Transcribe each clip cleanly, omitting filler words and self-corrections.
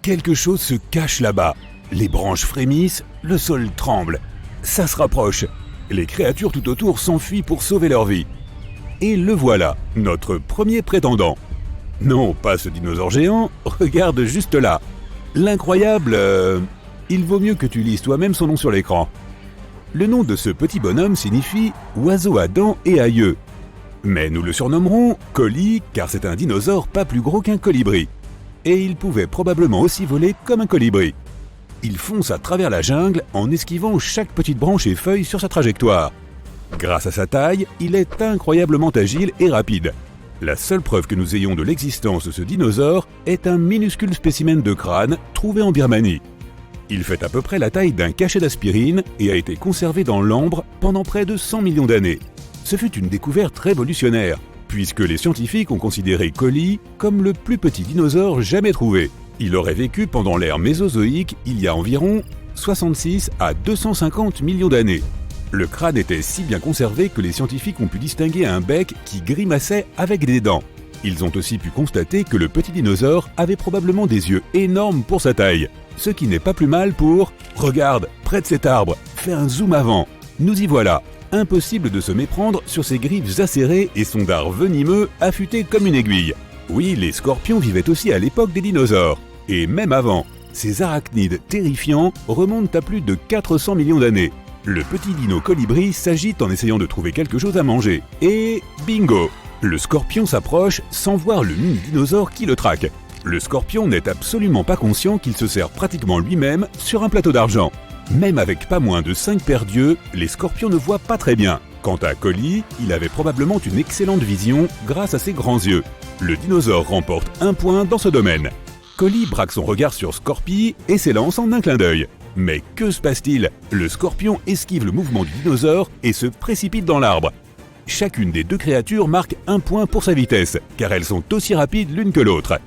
Quelque chose se cache là-bas. Les branches frémissent, le sol tremble. Ça se rapproche. Les créatures tout autour s'enfuient pour sauver leur vie. Et le voilà, notre premier prétendant. Non, pas ce dinosaure géant, regarde juste là. L'incroyable... Il vaut mieux que tu lises toi-même son nom sur l'écran. Le nom de ce petit bonhomme signifie « oiseau à dents et à yeux ». Mais nous le surnommerons « colis » car c'est un dinosaure pas plus gros qu'un colibri. Et il pouvait probablement aussi voler comme un colibri. Il fonce à travers la jungle en esquivant chaque petite branche et feuille sur sa trajectoire. Grâce à sa taille, il est incroyablement agile et rapide. La seule preuve que nous ayons de l'existence de ce dinosaure est un minuscule spécimen de crâne trouvé en Birmanie. Il fait à peu près la taille d'un cachet d'aspirine et a été conservé dans l'ambre pendant près de 100 millions d'années. Ce fut une découverte révolutionnaire, puisque les scientifiques ont considéré Collie comme le plus petit dinosaure jamais trouvé. Il aurait vécu pendant l'ère mésozoïque il y a environ 66 à 250 millions d'années. Le crâne était si bien conservé que les scientifiques ont pu distinguer un bec qui grimaçait avec des dents. Ils ont aussi pu constater que le petit dinosaure avait probablement des yeux énormes pour sa taille, ce qui n'est pas plus mal pour... Regarde, près de cet arbre, fais un zoom avant. Nous y voilà. Impossible de se méprendre sur ses griffes acérées et son dard venimeux affûté comme une aiguille. Oui, les scorpions vivaient aussi à l'époque des dinosaures. Et même avant, ces arachnides terrifiants remontent à plus de 400 millions d'années. Le petit dino colibri s'agite en essayant de trouver quelque chose à manger. Et bingo! Le scorpion s'approche sans voir le mini-dinosaure qui le traque. Le scorpion n'est absolument pas conscient qu'il se sert pratiquement lui-même sur un plateau d'argent. Même avec pas moins de 5 paires d'yeux, les scorpions ne voient pas très bien. Quant à Collie, il avait probablement une excellente vision grâce à ses grands yeux. Le dinosaure remporte un point dans ce domaine. Collie braque son regard sur Scorpie et s'élance en un clin d'œil. Mais que se passe-t-il? Le scorpion esquive le mouvement du dinosaure et se précipite dans l'arbre. Chacune des deux créatures marque un point pour sa vitesse, car elles sont aussi rapides l'une que l'autre.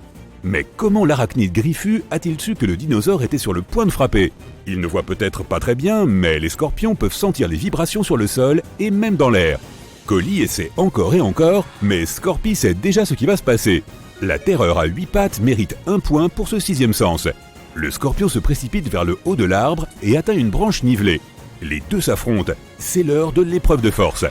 Mais comment l'arachnide griffu a-t-il su que le dinosaure était sur le point de frapper? Il ne voit peut-être pas très bien, mais les scorpions peuvent sentir les vibrations sur le sol et même dans l'air. Collie essaie encore et encore, mais Scorpie sait déjà ce qui va se passer. La terreur à 8 pattes mérite un point pour ce 6e sens. Le scorpion se précipite vers le haut de l'arbre et atteint une branche nivelée. Les deux s'affrontent, c'est l'heure de l'épreuve de force.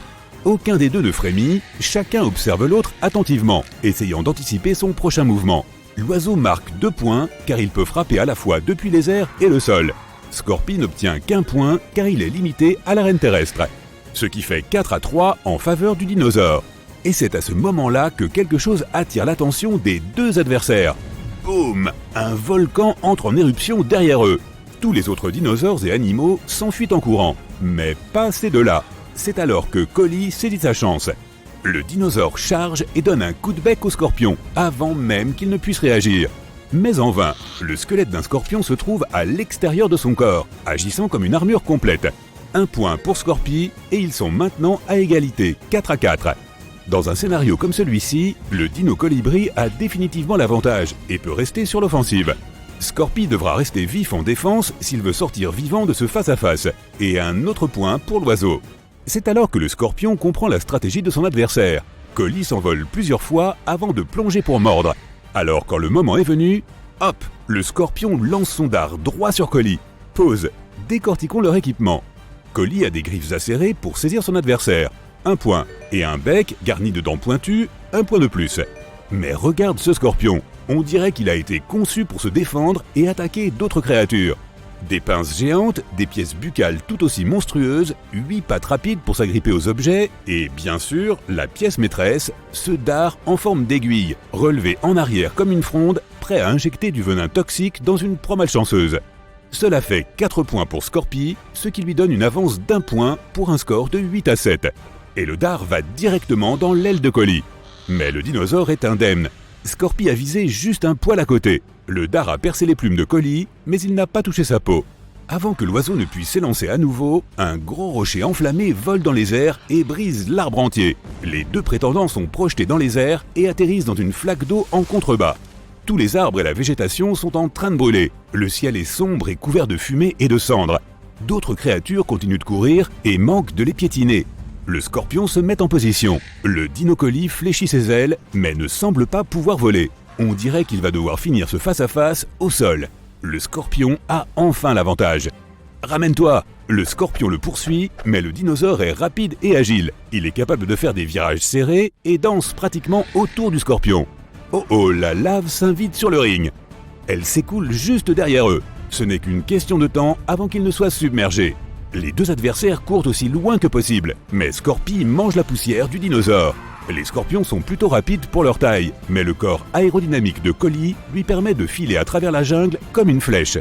Aucun des deux ne frémit, chacun observe l'autre attentivement, essayant d'anticiper son prochain mouvement. L'oiseau marque 2 points car il peut frapper à la fois depuis les airs et le sol. Scorpie n'obtient qu'un point car il est limité à l'arène terrestre. Ce qui fait 4 à 3 en faveur du dinosaure. Et c'est à ce moment-là que quelque chose attire l'attention des deux adversaires. Boum! Un volcan entre en éruption derrière eux. Tous les autres dinosaures et animaux s'enfuient en courant. Mais pas ces deux-là. C'est alors que Collie saisit sa chance. Le dinosaure charge et donne un coup de bec au scorpion, avant même qu'il ne puisse réagir. Mais en vain, le squelette d'un scorpion se trouve à l'extérieur de son corps, agissant comme une armure complète. Un point pour Scorpie et ils sont maintenant à égalité, 4 à 4. Dans un scénario comme celui-ci, le dino colibri a définitivement l'avantage et peut rester sur l'offensive. Scorpie devra rester vif en défense s'il veut sortir vivant de ce face-à-face, et un autre point pour l'oiseau. C'est alors que le scorpion comprend la stratégie de son adversaire. Collie s'envole plusieurs fois avant de plonger pour mordre. Alors quand le moment est venu, hop, le scorpion lance son dard droit sur Collie. Pause, décortiquons leur équipement. Collie a des griffes acérées pour saisir son adversaire. Un point, et un bec garni de dents pointues, un point de plus. Mais regarde ce scorpion, on dirait qu'il a été conçu pour se défendre et attaquer d'autres créatures. Des pinces géantes, des pièces buccales tout aussi monstrueuses, 8 pattes rapides pour s'agripper aux objets, et bien sûr, la pièce maîtresse, ce dard en forme d'aiguille, relevé en arrière comme une fronde, prêt à injecter du venin toxique dans une proie malchanceuse. Cela fait 4 points pour Scorpie, ce qui lui donne une avance d'1 point pour un score de 8 à 7. Et le dard va directement dans l'aile de Collie. Mais le dinosaure est indemne. Scorpie a visé juste un poil à côté. Le dard a percé les plumes de Collie, mais il n'a pas touché sa peau. Avant que l'oiseau ne puisse s'élancer à nouveau, un gros rocher enflammé vole dans les airs et brise l'arbre entier. Les deux prétendants sont projetés dans les airs et atterrissent dans une flaque d'eau en contrebas. Tous les arbres et la végétation sont en train de brûler. Le ciel est sombre et couvert de fumée et de cendres. D'autres créatures continuent de courir et manquent de les piétiner. Le scorpion se met en position. Le dino-collie fléchit ses ailes, mais ne semble pas pouvoir voler. On dirait qu'il va devoir finir ce face-à-face au sol. Le scorpion a enfin l'avantage. Ramène-toi! Le scorpion le poursuit, mais le dinosaure est rapide et agile. Il est capable de faire des virages serrés et danse pratiquement autour du scorpion. Oh oh, la lave s'invite sur le ring. Elle s'écoule juste derrière eux. Ce n'est qu'une question de temps avant qu'ils ne soient submergés. Les deux adversaires courent aussi loin que possible, mais Scorpi mange la poussière du dinosaure. Les scorpions sont plutôt rapides pour leur taille, mais le corps aérodynamique de Collie lui permet de filer à travers la jungle comme une flèche.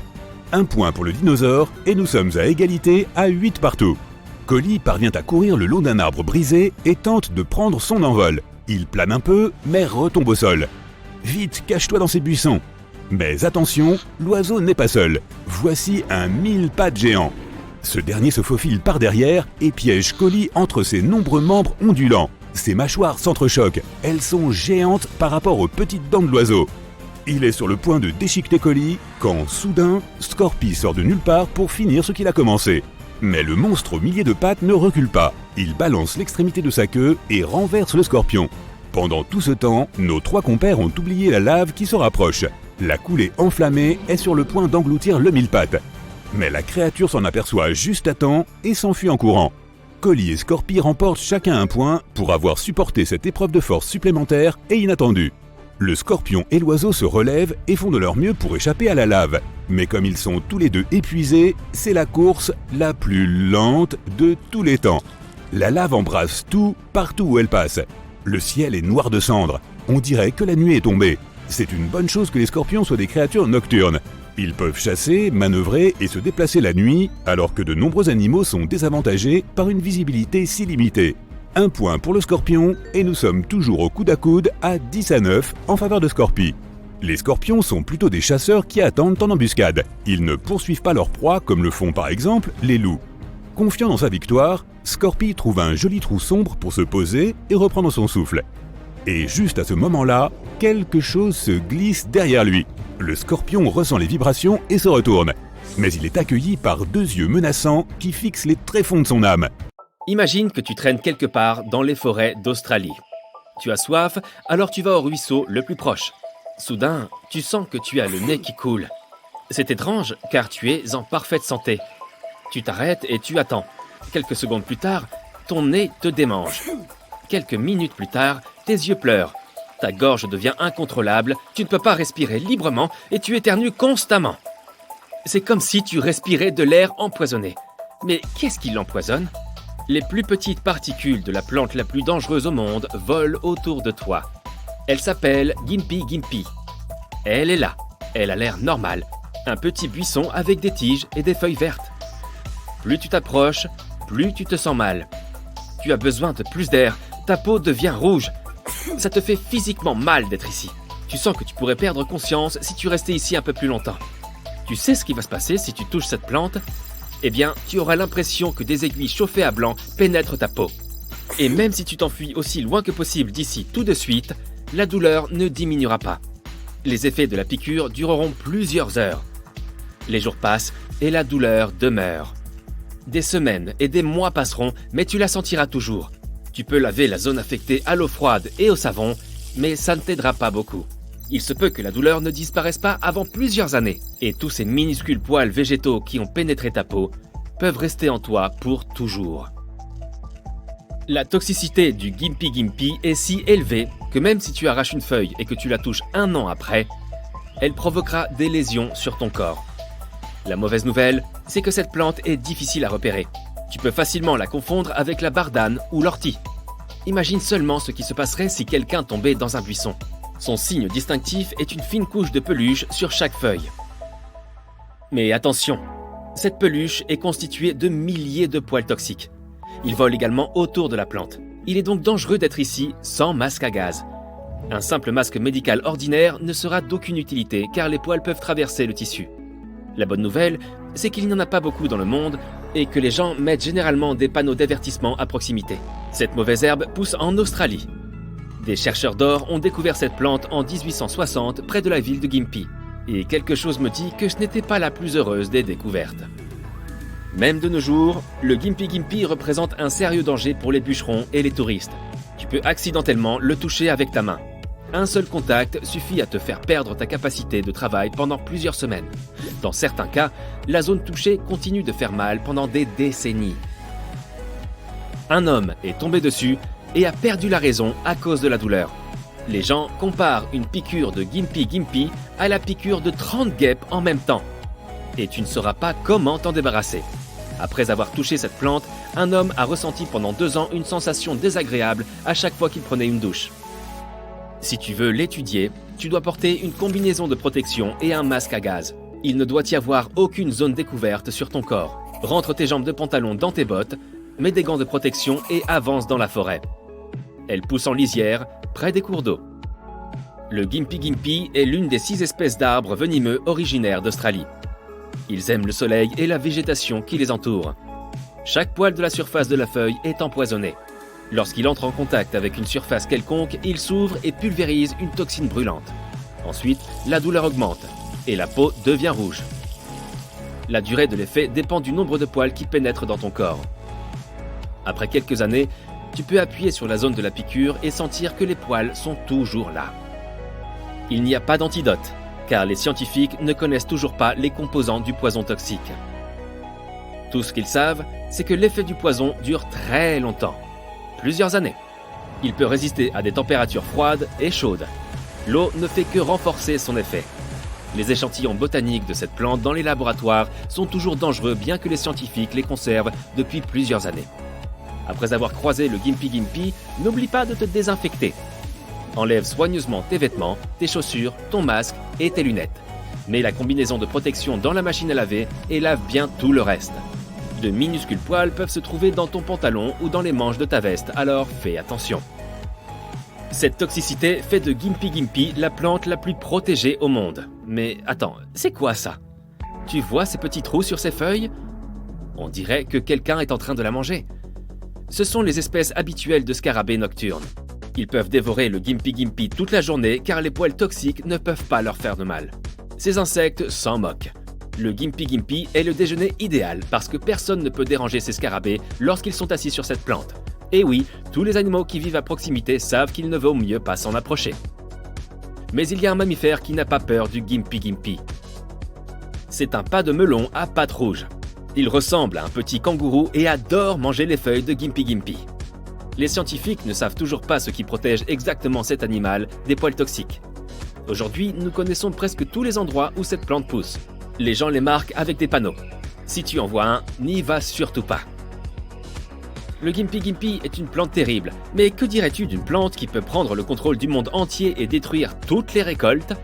Un point pour le dinosaure et nous sommes à égalité à 8 partout. Collie parvient à courir le long d'un arbre brisé et tente de prendre son envol. Il plane un peu, mais retombe au sol. Vite, cache-toi dans ces buissons. Mais attention, l'oiseau n'est pas seul. Voici un 1000 pattes géant. Ce dernier se faufile par derrière et piège Collie entre ses nombreux membres ondulants. Ses mâchoires s'entrechoquent. Elles sont géantes par rapport aux petites dents de l'oiseau. Il est sur le point de déchiqueter Collie quand, soudain, Scorpi sort de nulle part pour finir ce qu'il a commencé. Mais le monstre aux milliers de pattes ne recule pas. Il balance l'extrémité de sa queue et renverse le scorpion. Pendant tout ce temps, nos trois compères ont oublié la lave qui se rapproche. La coulée enflammée est sur le point d'engloutir le mille-pattes. Mais la créature s'en aperçoit juste à temps et s'enfuit en courant. Collie et Scorpi remportent chacun un point pour avoir supporté cette épreuve de force supplémentaire et inattendue. Le scorpion et l'oiseau se relèvent et font de leur mieux pour échapper à la lave. Mais comme ils sont tous les deux épuisés, c'est la course la plus lente de tous les temps. La lave embrasse tout, partout où elle passe. Le ciel est noir de cendres. On dirait que la nuit est tombée. C'est une bonne chose que les scorpions soient des créatures nocturnes. Ils peuvent chasser, manœuvrer et se déplacer la nuit, alors que de nombreux animaux sont désavantagés par une visibilité si limitée. Un point pour le scorpion et nous sommes toujours au coude à coude à 10-9 en faveur de Scorpi. Les scorpions sont plutôt des chasseurs qui attendent en embuscade. Ils ne poursuivent pas leur proie comme le font par exemple les loups. Confiant dans sa victoire, Scorpi trouve un joli trou sombre pour se poser et reprendre son souffle. Et juste à ce moment-là, quelque chose se glisse derrière lui. Le scorpion ressent les vibrations et se retourne. Mais il est accueilli par deux yeux menaçants qui fixent les tréfonds de son âme. Imagine que tu traînes quelque part dans les forêts d'Australie. Tu as soif, alors tu vas au ruisseau le plus proche. Soudain, tu sens que tu as le nez qui coule. C'est étrange, car tu es en parfaite santé. Tu t'arrêtes et tu attends. Quelques secondes plus tard, ton nez te démange. Quelques minutes plus tard, tes yeux pleurent. Ta gorge devient incontrôlable, tu ne peux pas respirer librement et tu éternues constamment. C'est comme si tu respirais de l'air empoisonné. Mais qu'est-ce qui l'empoisonne ? Les plus petites particules de la plante la plus dangereuse au monde volent autour de toi. Elle s'appelle Gympie Gympie. Elle est là. Elle a l'air normale. Un petit buisson avec des tiges et des feuilles vertes. Plus tu t'approches, plus tu te sens mal. Tu as besoin de plus d'air. Ta peau devient rouge. Ça te fait physiquement mal d'être ici. Tu sens que tu pourrais perdre conscience si tu restais ici un peu plus longtemps. Tu sais ce qui va se passer si tu touches cette plante ? Eh bien, tu auras l'impression que des aiguilles chauffées à blanc pénètrent ta peau. Et même si tu t'enfuis aussi loin que possible d'ici tout de suite, la douleur ne diminuera pas. Les effets de la piqûre dureront plusieurs heures. Les jours passent et la douleur demeure. Des semaines et des mois passeront, mais tu la sentiras toujours. Tu peux laver la zone affectée à l'eau froide et au savon, mais ça ne t'aidera pas beaucoup. Il se peut que la douleur ne disparaisse pas avant plusieurs années, et tous ces minuscules poils végétaux qui ont pénétré ta peau peuvent rester en toi pour toujours. La toxicité du Gympie Gympie est si élevée que même si tu arraches une feuille et que tu la touches 1 an après, elle provoquera des lésions sur ton corps. La mauvaise nouvelle, c'est que cette plante est difficile à repérer. Tu peux facilement la confondre avec la bardane ou l'ortie. Imagine seulement ce qui se passerait si quelqu'un tombait dans un buisson. Son signe distinctif est une fine couche de peluche sur chaque feuille. Mais attention, cette peluche est constituée de milliers de poils toxiques. Ils volent également autour de la plante. Il est donc dangereux d'être ici sans masque à gaz. Un simple masque médical ordinaire ne sera d'aucune utilité car les poils peuvent traverser le tissu. La bonne nouvelle, c'est qu'il n'y en a pas beaucoup dans le monde et que les gens mettent généralement des panneaux d'avertissement à proximité. Cette mauvaise herbe pousse en Australie. Des chercheurs d'or ont découvert cette plante en 1860 près de la ville de Gympie. Et quelque chose me dit que ce n'était pas la plus heureuse des découvertes. Même de nos jours, le Gympie Gympie représente un sérieux danger pour les bûcherons et les touristes. Tu peux accidentellement le toucher avec ta main. Un seul contact suffit à te faire perdre ta capacité de travail pendant plusieurs semaines. Dans certains cas, la zone touchée continue de faire mal pendant des décennies. Un homme est tombé dessus et a perdu la raison à cause de la douleur. Les gens comparent une piqûre de Gimpy Gimpy à la piqûre de 30 guêpes en même temps. Et tu ne sauras pas comment t'en débarrasser. Après avoir touché cette plante, un homme a ressenti pendant 2 ans une sensation désagréable à chaque fois qu'il prenait une douche. Si tu veux l'étudier, tu dois porter une combinaison de protection et un masque à gaz. Il ne doit y avoir aucune zone découverte sur ton corps. Rentre tes jambes de pantalon dans tes bottes, mets des gants de protection et avance dans la forêt. Elle pousse en lisière, près des cours d'eau. Le Gimpy Gimpy est l'une des 6 espèces d'arbres venimeux originaires d'Australie. Ils aiment le soleil et la végétation qui les entoure. Chaque poil de la surface de la feuille est empoisonné. Lorsqu'il entre en contact avec une surface quelconque, il s'ouvre et pulvérise une toxine brûlante. Ensuite, la douleur augmente et la peau devient rouge. La durée de l'effet dépend du nombre de poils qui pénètrent dans ton corps. Après quelques années, tu peux appuyer sur la zone de la piqûre et sentir que les poils sont toujours là. Il n'y a pas d'antidote, car les scientifiques ne connaissent toujours pas les composants du poison toxique. Tout ce qu'ils savent, c'est que l'effet du poison dure très longtemps. Plusieurs années. Il peut résister à des températures froides et chaudes. L'eau ne fait que renforcer son effet. Les échantillons botaniques de cette plante dans les laboratoires sont toujours dangereux bien que les scientifiques les conservent depuis plusieurs années. Après avoir croisé le Gimpy Gimpy, n'oublie pas de te désinfecter. Enlève soigneusement tes vêtements, tes chaussures, ton masque et tes lunettes. Mets la combinaison de protection dans la machine à laver et lave bien tout le reste. De minuscules poils peuvent se trouver dans ton pantalon ou dans les manches de ta veste, alors fais attention. Cette toxicité fait de Gimpy Gimpy la plante la plus protégée au monde. Mais attends, c'est quoi ça? Tu vois ces petits trous sur ses feuilles? On dirait que quelqu'un est en train de la manger. Ce sont les espèces habituelles de scarabées nocturnes. Ils peuvent dévorer le Gimpy Gimpy toute la journée car les poils toxiques ne peuvent pas leur faire de mal. Ces insectes s'en moquent. Le Gimpy Gimpy est le déjeuner idéal parce que personne ne peut déranger ces scarabées lorsqu'ils sont assis sur cette plante. Et oui, tous les animaux qui vivent à proximité savent qu'il ne vaut mieux pas s'en approcher. Mais il y a un mammifère qui n'a pas peur du Gimpy Gimpy. C'est un pas de melon à pattes rouges. Il ressemble à un petit kangourou et adore manger les feuilles de Gimpy Gimpy. Les scientifiques ne savent toujours pas ce qui protège exactement cet animal des poils toxiques. Aujourd'hui, nous connaissons presque tous les endroits où cette plante pousse. Les gens les marquent avec des panneaux. Si tu en vois un, n'y va surtout pas. Le Gimpy Gimpy est une plante terrible, mais que dirais-tu d'une plante qui peut prendre le contrôle du monde entier et détruire toutes les récoltes?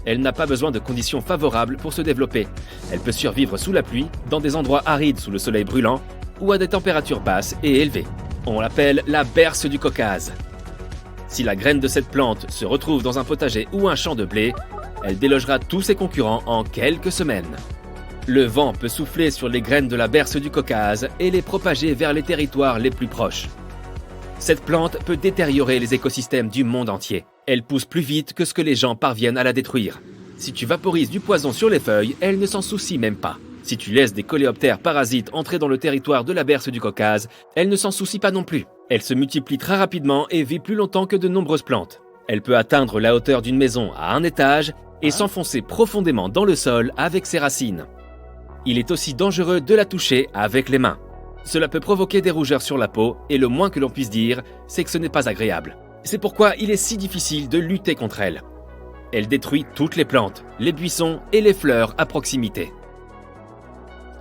Elle n'a pas besoin de conditions favorables pour se développer. Elle peut survivre sous la pluie, dans des endroits arides sous le soleil brûlant, ou à des températures basses et élevées. On l'appelle la berce du Caucase. Si la graine de cette plante se retrouve dans un potager ou un champ de blé, elle délogera tous ses concurrents en quelques semaines. Le vent peut souffler sur les graines de la berce du Caucase et les propager vers les territoires les plus proches. Cette plante peut détériorer les écosystèmes du monde entier. Elle pousse plus vite que ce que les gens parviennent à la détruire. Si tu vaporises du poison sur les feuilles, elle ne s'en soucie même pas. Si tu laisses des coléoptères parasites entrer dans le territoire de la berce du Caucase, elle ne s'en soucie pas non plus. Elle se multiplie très rapidement et vit plus longtemps que de nombreuses plantes. Elle peut atteindre la hauteur d'une maison à un étage et s'enfoncer profondément dans le sol avec ses racines. Il est aussi dangereux de la toucher avec les mains. Cela peut provoquer des rougeurs sur la peau et le moins que l'on puisse dire, c'est que ce n'est pas agréable. C'est pourquoi il est si difficile de lutter contre elle. Elle détruit toutes les plantes, les buissons et les fleurs à proximité.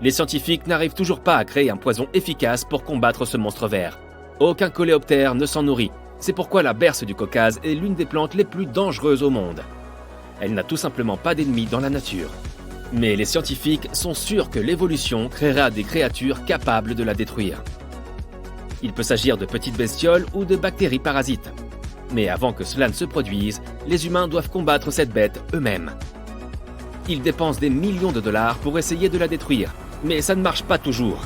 Les scientifiques n'arrivent toujours pas à créer un poison efficace pour combattre ce monstre vert. Aucun coléoptère ne s'en nourrit. C'est pourquoi la berce du Caucase est l'une des plantes les plus dangereuses au monde. Elle n'a tout simplement pas d'ennemis dans la nature. Mais les scientifiques sont sûrs que l'évolution créera des créatures capables de la détruire. Il peut s'agir de petites bestioles ou de bactéries parasites. Mais avant que cela ne se produise, les humains doivent combattre cette bête eux-mêmes. Ils dépensent des millions de dollars pour essayer de la détruire, mais ça ne marche pas toujours.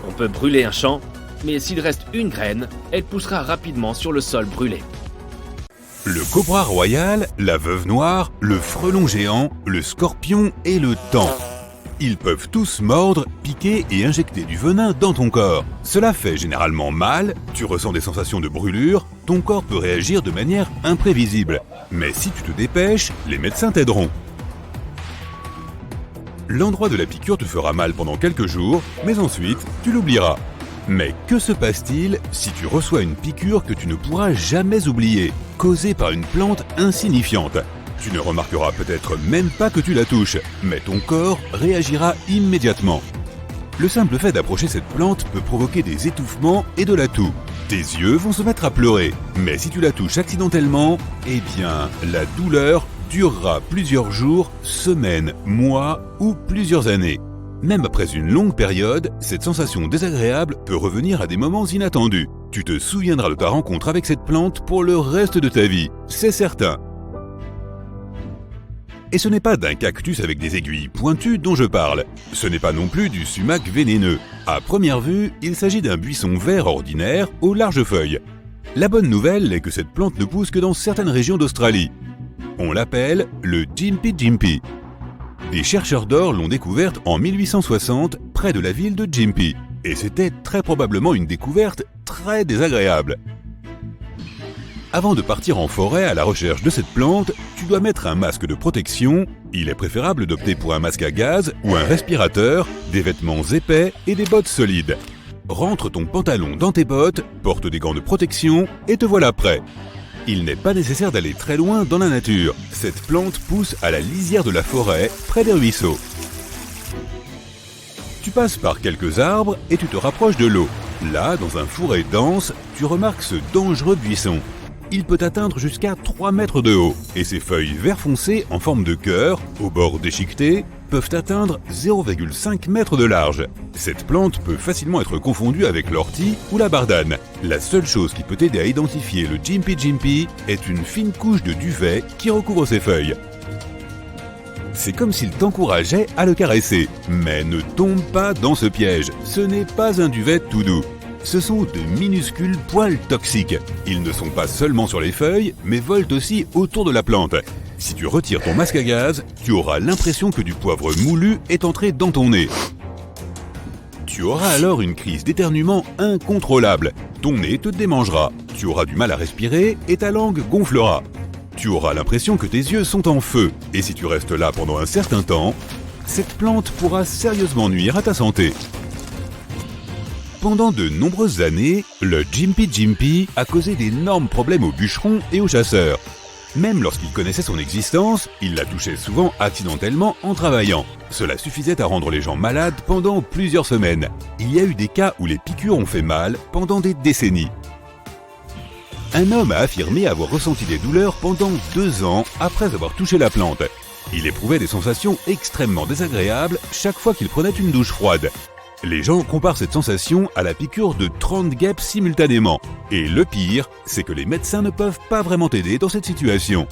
On peut brûler un champ, mais s'il reste une graine, elle poussera rapidement sur le sol brûlé. Le cobra royal, la veuve noire, le frelon géant, le scorpion et le thon. Ils peuvent tous mordre, piquer et injecter du venin dans ton corps. Cela fait généralement mal, tu ressens des sensations de brûlure, ton corps peut réagir de manière imprévisible. Mais si tu te dépêches, les médecins t'aideront. L'endroit de la piqûre te fera mal pendant quelques jours, mais ensuite, tu l'oublieras. Mais que se passe-t-il si tu reçois une piqûre que tu ne pourras jamais oublier, causée par une plante insignifiante ? Tu ne remarqueras peut-être même pas que tu la touches, mais ton corps réagira immédiatement. Le simple fait d'approcher cette plante peut provoquer des étouffements et de la toux. Tes yeux vont se mettre à pleurer, mais si tu la touches accidentellement, eh bien, la douleur durera plusieurs jours, semaines, mois ou plusieurs années. Même après une longue période, cette sensation désagréable peut revenir à des moments inattendus. Tu te souviendras de ta rencontre avec cette plante pour le reste de ta vie, c'est certain. Et ce n'est pas d'un cactus avec des aiguilles pointues dont je parle. Ce n'est pas non plus du sumac vénéneux. À première vue, il s'agit d'un buisson vert ordinaire aux larges feuilles. La bonne nouvelle est que cette plante ne pousse que dans certaines régions d'Australie. On l'appelle le Gympie Gympie. Des chercheurs d'or l'ont découverte en 1860 près de la ville de Gympie. Et c'était très probablement une découverte très désagréable. Avant de partir en forêt à la recherche de cette plante, tu dois mettre un masque de protection. Il est préférable d'opter pour un masque à gaz ou un respirateur, des vêtements épais et des bottes solides. Rentre ton pantalon dans tes bottes, porte des gants de protection et te voilà prêt. Il n'est pas nécessaire d'aller très loin dans la nature. Cette plante pousse à la lisière de la forêt, près des ruisseaux. Tu passes par quelques arbres et tu te rapproches de l'eau. Là, dans un fourré dense, tu remarques ce dangereux buisson. Il peut atteindre jusqu'à 3 mètres de haut, et ses feuilles vert foncé en forme de cœur, au bord déchiqueté, peuvent atteindre 0,5 mètres de large. Cette plante peut facilement être confondue avec l'ortie ou la bardane. La seule chose qui peut t'aider à identifier le Gympie Gympie est une fine couche de duvet qui recouvre ses feuilles. C'est comme s'il t'encourageait à le caresser. Mais ne tombe pas dans ce piège, ce n'est pas un duvet tout doux. Ce sont de minuscules poils toxiques. Ils ne sont pas seulement sur les feuilles, mais volent aussi autour de la plante. Si tu retires ton masque à gaz, tu auras l'impression que du poivre moulu est entré dans ton nez. Tu auras alors une crise d'éternuement incontrôlable. Ton nez te démangera, tu auras du mal à respirer et ta langue gonflera. Tu auras l'impression que tes yeux sont en feu, et si tu restes là pendant un certain temps, cette plante pourra sérieusement nuire à ta santé. Pendant de nombreuses années, le Gympie Gympie a causé d'énormes problèmes aux bûcherons et aux chasseurs. Même lorsqu'ils connaissaient son existence, ils la touchaient souvent accidentellement en travaillant. Cela suffisait à rendre les gens malades pendant plusieurs semaines. Il y a eu des cas où les piqûres ont fait mal pendant des décennies. Un homme a affirmé avoir ressenti des douleurs pendant 2 ans après avoir touché la plante. Il éprouvait des sensations extrêmement désagréables chaque fois qu'il prenait une douche froide. Les gens comparent cette sensation à la piqûre de 30 guêpes simultanément. Et le pire, c'est que les médecins ne peuvent pas vraiment t'aider dans cette situation.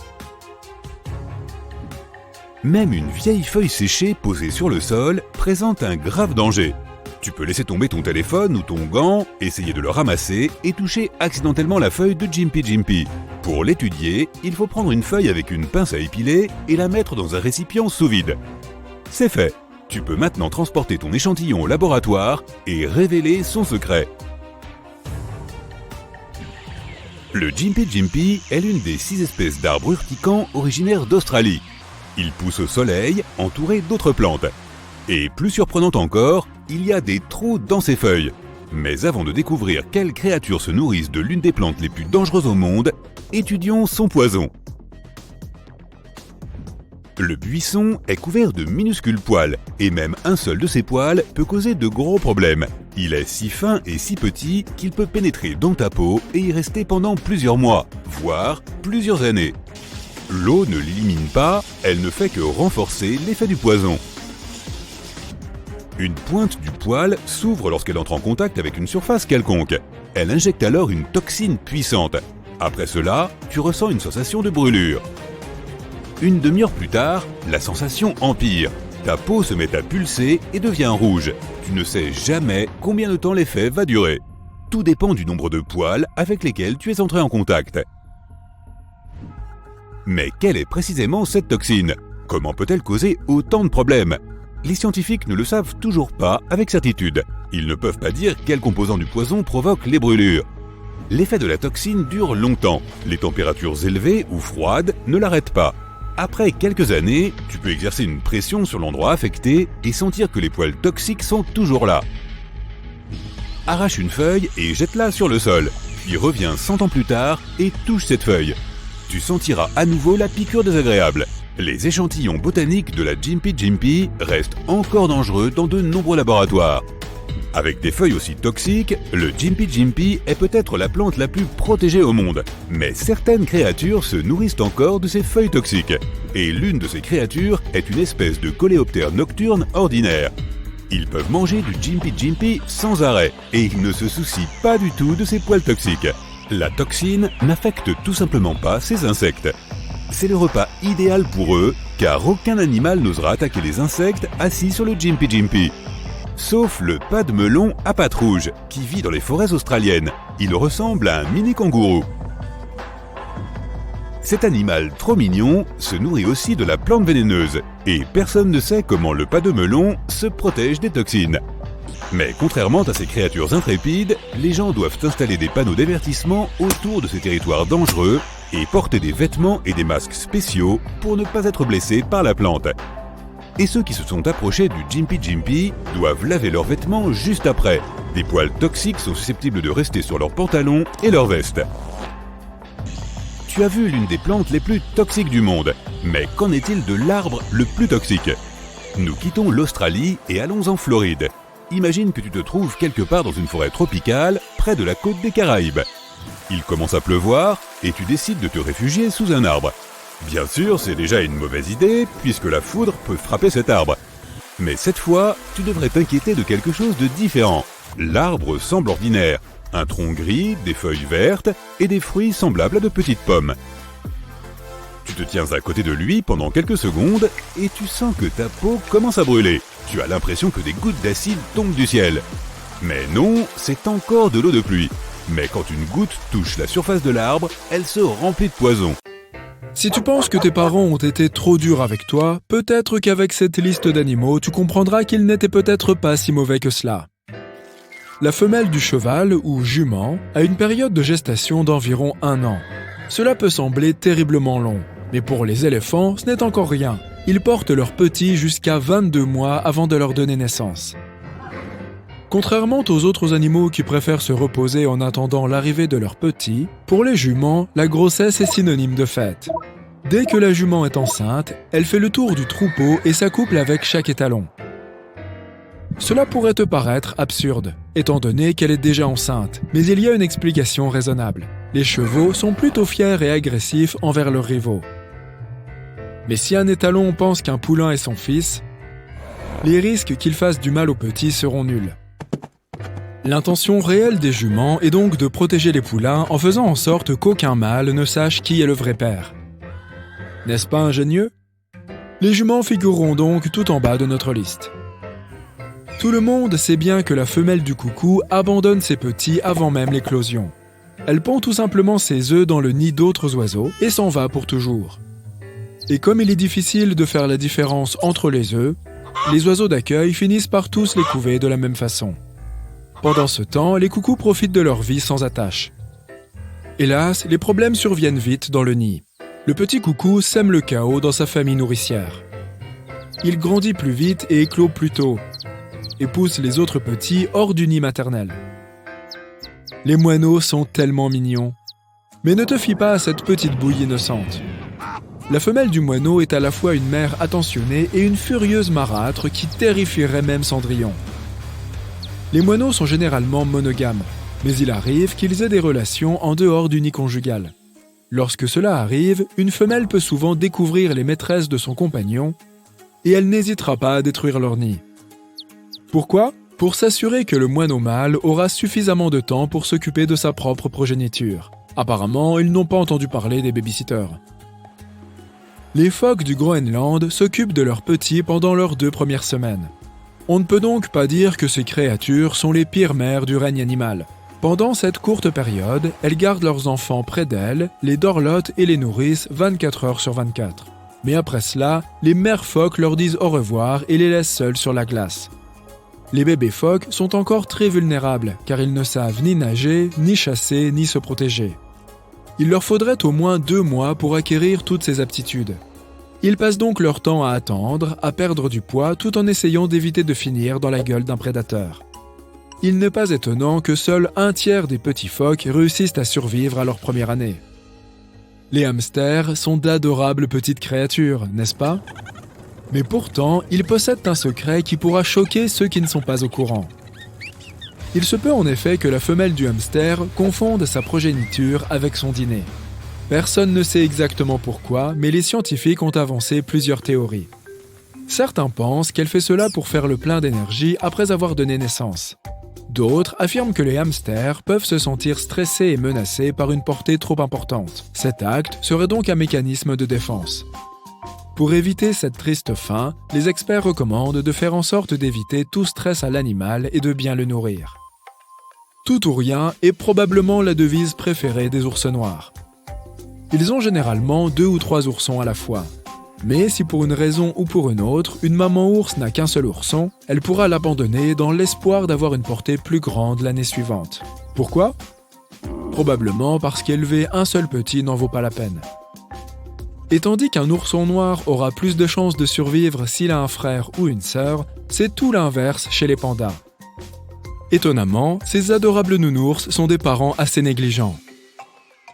Même une vieille feuille séchée posée sur le sol présente un grave danger. Tu peux laisser tomber ton téléphone ou ton gant, essayer de le ramasser et toucher accidentellement la feuille de Gympie Gympie. Pour l'étudier, il faut prendre une feuille avec une pince à épiler et la mettre dans un récipient sous vide. C'est fait. Tu peux maintenant transporter ton échantillon au laboratoire et révéler son secret. Le Gympie Gympie est l'une des 6 espèces d'arbres urticants originaires d'Australie. Il pousse au soleil, entouré d'autres plantes. Et plus surprenant encore, il y a des trous dans ses feuilles. Mais avant de découvrir quelles créatures se nourrissent de l'une des plantes les plus dangereuses au monde, étudions son poison. Le buisson est couvert de minuscules poils, et même un seul de ces poils peut causer de gros problèmes. Il est si fin et si petit qu'il peut pénétrer dans ta peau et y rester pendant plusieurs mois, voire plusieurs années. L'eau ne l'élimine pas, elle ne fait que renforcer l'effet du poison. Une pointe du poil s'ouvre lorsqu'elle entre en contact avec une surface quelconque. Elle injecte alors une toxine puissante. Après cela, tu ressens une sensation de brûlure. Une demi-heure plus tard, la sensation empire. Ta peau se met à pulser et devient rouge. Tu ne sais jamais combien de temps l'effet va durer. Tout dépend du nombre de poils avec lesquels tu es entré en contact. Mais quelle est précisément cette toxine ? Comment peut-elle causer autant de problèmes ? Les scientifiques ne le savent toujours pas avec certitude. Ils ne peuvent pas dire quel composant du poison provoque les brûlures. L'effet de la toxine dure longtemps. Les températures élevées ou froides ne l'arrêtent pas. Après quelques années, tu peux exercer une pression sur l'endroit affecté et sentir que les poils toxiques sont toujours là. Arrache une feuille et jette-la sur le sol, puis reviens 100 ans plus tard et touche cette feuille. Tu sentiras à nouveau la piqûre désagréable. Les échantillons botaniques de la Gympie Gympie restent encore dangereux dans de nombreux laboratoires. Avec des feuilles aussi toxiques, le Gympie Gympie est peut-être la plante la plus protégée au monde. Mais certaines créatures se nourrissent encore de ces feuilles toxiques. Et l'une de ces créatures est une espèce de coléoptère nocturne ordinaire. Ils peuvent manger du Gympie Gympie sans arrêt, et ils ne se soucient pas du tout de ces poils toxiques. La toxine n'affecte tout simplement pas ces insectes. C'est le repas idéal pour eux, car aucun animal n'osera attaquer les insectes assis sur le Gympie Gympie. Sauf le pas de melon à pattes rouges, qui vit dans les forêts australiennes. Il ressemble à un mini kangourou. Cet animal trop mignon se nourrit aussi de la plante vénéneuse, et personne ne sait comment le pas de melon se protège des toxines. Mais contrairement à ces créatures intrépides, les gens doivent installer des panneaux d'avertissement autour de ces territoires dangereux et porter des vêtements et des masques spéciaux pour ne pas être blessés par la plante. Et ceux qui se sont approchés du Gympie Gympie doivent laver leurs vêtements juste après. Des poils toxiques sont susceptibles de rester sur leurs pantalons et leurs vestes. Tu as vu l'une des plantes les plus toxiques du monde, mais qu'en est-il de l'arbre le plus toxique? Nous quittons l'Australie et allons en Floride. Imagine que tu te trouves quelque part dans une forêt tropicale, près de la côte des Caraïbes. Il commence à pleuvoir et tu décides de te réfugier sous un arbre. Bien sûr, c'est déjà une mauvaise idée, puisque la foudre peut frapper cet arbre. Mais cette fois, tu devrais t'inquiéter de quelque chose de différent. L'arbre semble ordinaire. Un tronc gris, des feuilles vertes et des fruits semblables à de petites pommes. Tu te tiens à côté de lui pendant quelques secondes et tu sens que ta peau commence à brûler. Tu as l'impression que des gouttes d'acide tombent du ciel. Mais non, c'est encore de l'eau de pluie. Mais quand une goutte touche la surface de l'arbre, elle se remplit de poison. Si tu penses que tes parents ont été trop durs avec toi, peut-être qu'avec cette liste d'animaux, tu comprendras qu'ils n'étaient peut-être pas si mauvais que cela. La femelle du cheval, ou jument, a une période de gestation d'environ 1 an. Cela peut sembler terriblement long, mais pour les éléphants, ce n'est encore rien. Ils portent leurs petits jusqu'à 22 mois avant de leur donner naissance. Contrairement aux autres animaux qui préfèrent se reposer en attendant l'arrivée de leurs petits, pour les juments, la grossesse est synonyme de fête. Dès que la jument est enceinte, elle fait le tour du troupeau et s'accouple avec chaque étalon. Cela pourrait te paraître absurde, étant donné qu'elle est déjà enceinte, mais il y a une explication raisonnable. Les chevaux sont plutôt fiers et agressifs envers leurs rivaux. Mais si un étalon pense qu'un poulain est son fils, les risques qu'il fasse du mal aux petits seront nuls. L'intention réelle des juments est donc de protéger les poulains en faisant en sorte qu'aucun mâle ne sache qui est le vrai père. N'est-ce pas ingénieux? Les juments figureront donc tout en bas de notre liste. Tout le monde sait bien que la femelle du coucou abandonne ses petits avant même l'éclosion. Elle pond tout simplement ses œufs dans le nid d'autres oiseaux et s'en va pour toujours. Et comme il est difficile de faire la différence entre les œufs, les oiseaux d'accueil finissent par tous les couver de la même façon. Pendant ce temps, les coucous profitent de leur vie sans attache. Hélas, les problèmes surviennent vite dans le nid. Le petit coucou sème le chaos dans sa famille nourricière. Il grandit plus vite et éclot plus tôt, et pousse les autres petits hors du nid maternel. Les moineaux sont tellement mignons. Mais ne te fie pas à cette petite bouille innocente. La femelle du moineau est à la fois une mère attentionnée et une furieuse marâtre qui terrifierait même Cendrillon. Les moineaux sont généralement monogames, mais il arrive qu'ils aient des relations en dehors du nid conjugal. Lorsque cela arrive, une femelle peut souvent découvrir les maîtresses de son compagnon et elle n'hésitera pas à détruire leur nid. Pourquoi ? Pour s'assurer que le moineau mâle aura suffisamment de temps pour s'occuper de sa propre progéniture. Apparemment, ils n'ont pas entendu parler des babysitters. Les phoques du Groenland s'occupent de leurs petits pendant leurs 2 premières semaines. On ne peut donc pas dire que ces créatures sont les pires mères du règne animal. Pendant cette courte période, elles gardent leurs enfants près d'elles, les dorlotent et les nourrissent 24 heures sur 24. Mais après cela, les mères phoques leur disent au revoir et les laissent seuls sur la glace. Les bébés phoques sont encore très vulnérables car ils ne savent ni nager, ni chasser, ni se protéger. Il leur faudrait au moins 2 mois pour acquérir toutes ces aptitudes. Ils passent donc leur temps à attendre, à perdre du poids tout en essayant d'éviter de finir dans la gueule d'un prédateur. Il n'est pas étonnant que seul 1/3 des petits phoques réussissent à survivre à leur première année. Les hamsters sont d'adorables petites créatures, n'est-ce pas? Mais pourtant, ils possèdent un secret qui pourra choquer ceux qui ne sont pas au courant. Il se peut en effet que la femelle du hamster confonde sa progéniture avec son dîner. Personne ne sait exactement pourquoi, mais les scientifiques ont avancé plusieurs théories. Certains pensent qu'elle fait cela pour faire le plein d'énergie après avoir donné naissance. D'autres affirment que les hamsters peuvent se sentir stressés et menacés par une portée trop importante. Cet acte serait donc un mécanisme de défense. Pour éviter cette triste fin, les experts recommandent de faire en sorte d'éviter tout stress à l'animal et de bien le nourrir. Tout ou rien est probablement la devise préférée des ours noirs. Ils ont généralement 2 ou 3 oursons à la fois. Mais si pour une raison ou pour une autre, une maman ours n'a qu'un seul ourson, elle pourra l'abandonner dans l'espoir d'avoir une portée plus grande l'année suivante. Pourquoi? Probablement parce qu'élever un seul petit n'en vaut pas la peine. Et tandis qu'un ourson noir aura plus de chances de survivre s'il a un frère ou une sœur, c'est tout l'inverse chez les pandas. Étonnamment, ces adorables nounours sont des parents assez négligents.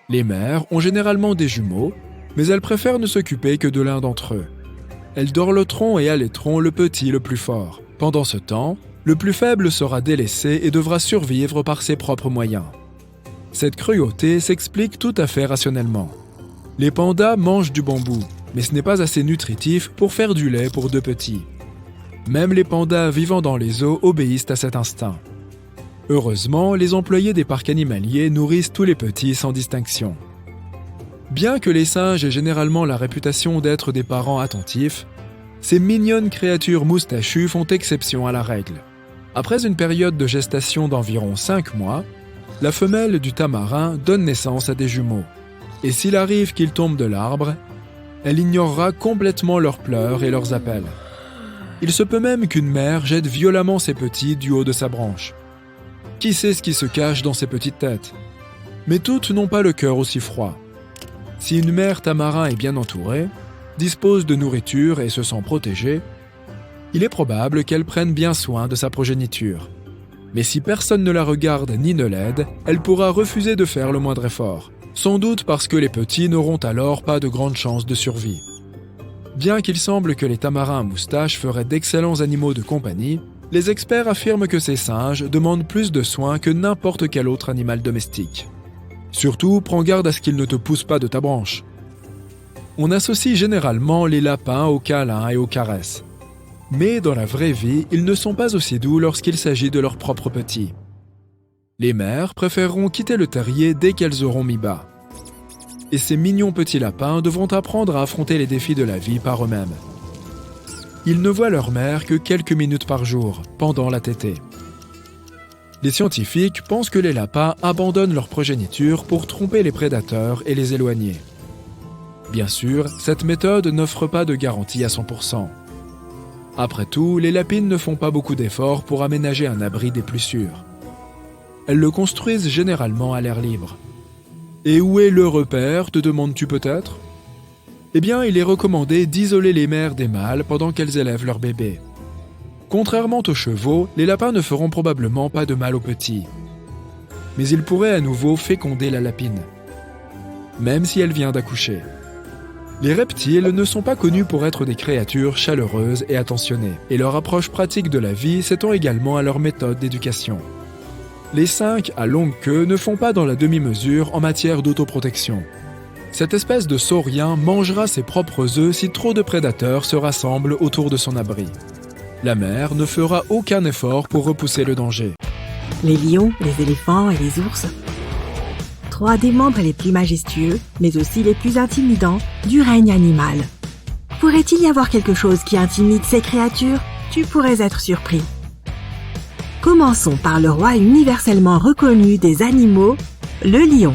Les mères ont généralement des jumeaux, mais elles préfèrent ne s'occuper que de l'un d'entre eux. Elles dorloteront et allaiteront le petit le plus fort. Pendant ce temps, le plus faible sera délaissé et devra survivre par ses propres moyens. Cette cruauté s'explique tout à fait rationnellement. Les pandas mangent du bambou, mais ce n'est pas assez nutritif pour faire du lait pour 2 petits. Même les pandas vivant dans les eaux obéissent à cet instinct. Heureusement, les employés des parcs animaliers nourrissent tous les petits sans distinction. Bien que les singes aient généralement la réputation d'être des parents attentifs, ces mignonnes créatures moustachues font exception à la règle. Après une période de gestation d'environ 5 mois, la femelle du tamarin donne naissance à des jumeaux. Et s'il arrive qu'ils tombent de l'arbre, elle ignorera complètement leurs pleurs et leurs appels. Il se peut même qu'une mère jette violemment ses petits du haut de sa branche. Qui sait ce qui se cache dans ces petites têtes? Mais toutes n'ont pas le cœur aussi froid. Si une mère tamarin est bien entourée, dispose de nourriture et se sent protégée, il est probable qu'elle prenne bien soin de sa progéniture. Mais si personne ne la regarde ni ne l'aide, elle pourra refuser de faire le moindre effort, sans doute parce que les petits n'auront alors pas de grandes chances de survie. Bien qu'il semble que les tamarins à moustache feraient d'excellents animaux de compagnie, les experts affirment que ces singes demandent plus de soins que n'importe quel autre animal domestique. Surtout, prends garde à ce qu'ils ne te poussent pas de ta branche. On associe généralement les lapins aux câlins et aux caresses. Mais dans la vraie vie, ils ne sont pas aussi doux lorsqu'il s'agit de leurs propres petits. Les mères préféreront quitter le terrier dès qu'elles auront mis bas. Et ces mignons petits lapins devront apprendre à affronter les défis de la vie par eux-mêmes. Ils ne voient leur mère que quelques minutes par jour, pendant la tétée. Les scientifiques pensent que les lapins abandonnent leur progéniture pour tromper les prédateurs et les éloigner. Bien sûr, cette méthode n'offre pas de garantie à 100%. Après tout, les lapines ne font pas beaucoup d'efforts pour aménager un abri des plus sûrs. Elles le construisent généralement à l'air libre. Et où est le repère, te demandes-tu peut-être? Eh bien, il est recommandé d'isoler les mères des mâles pendant qu'elles élèvent leurs bébés. Contrairement aux chevaux, les lapins ne feront probablement pas de mal aux petits. Mais ils pourraient à nouveau féconder la lapine, même si elle vient d'accoucher. Les reptiles ne sont pas connus pour être des créatures chaleureuses et attentionnées, et leur approche pratique de la vie s'étend également à leur méthode d'éducation. Les 5 à longue queue ne font pas dans la demi-mesure en matière d'autoprotection. Cette espèce de saurien mangera ses propres œufs si trop de prédateurs se rassemblent autour de son abri. La mère ne fera aucun effort pour repousser le danger. Les lions, les éléphants et les ours. 3 des membres les plus majestueux, mais aussi les plus intimidants du règne animal. Pourrait-il y avoir quelque chose qui intimide ces créatures? Tu pourrais être surpris. Commençons par le roi universellement reconnu des animaux, le lion.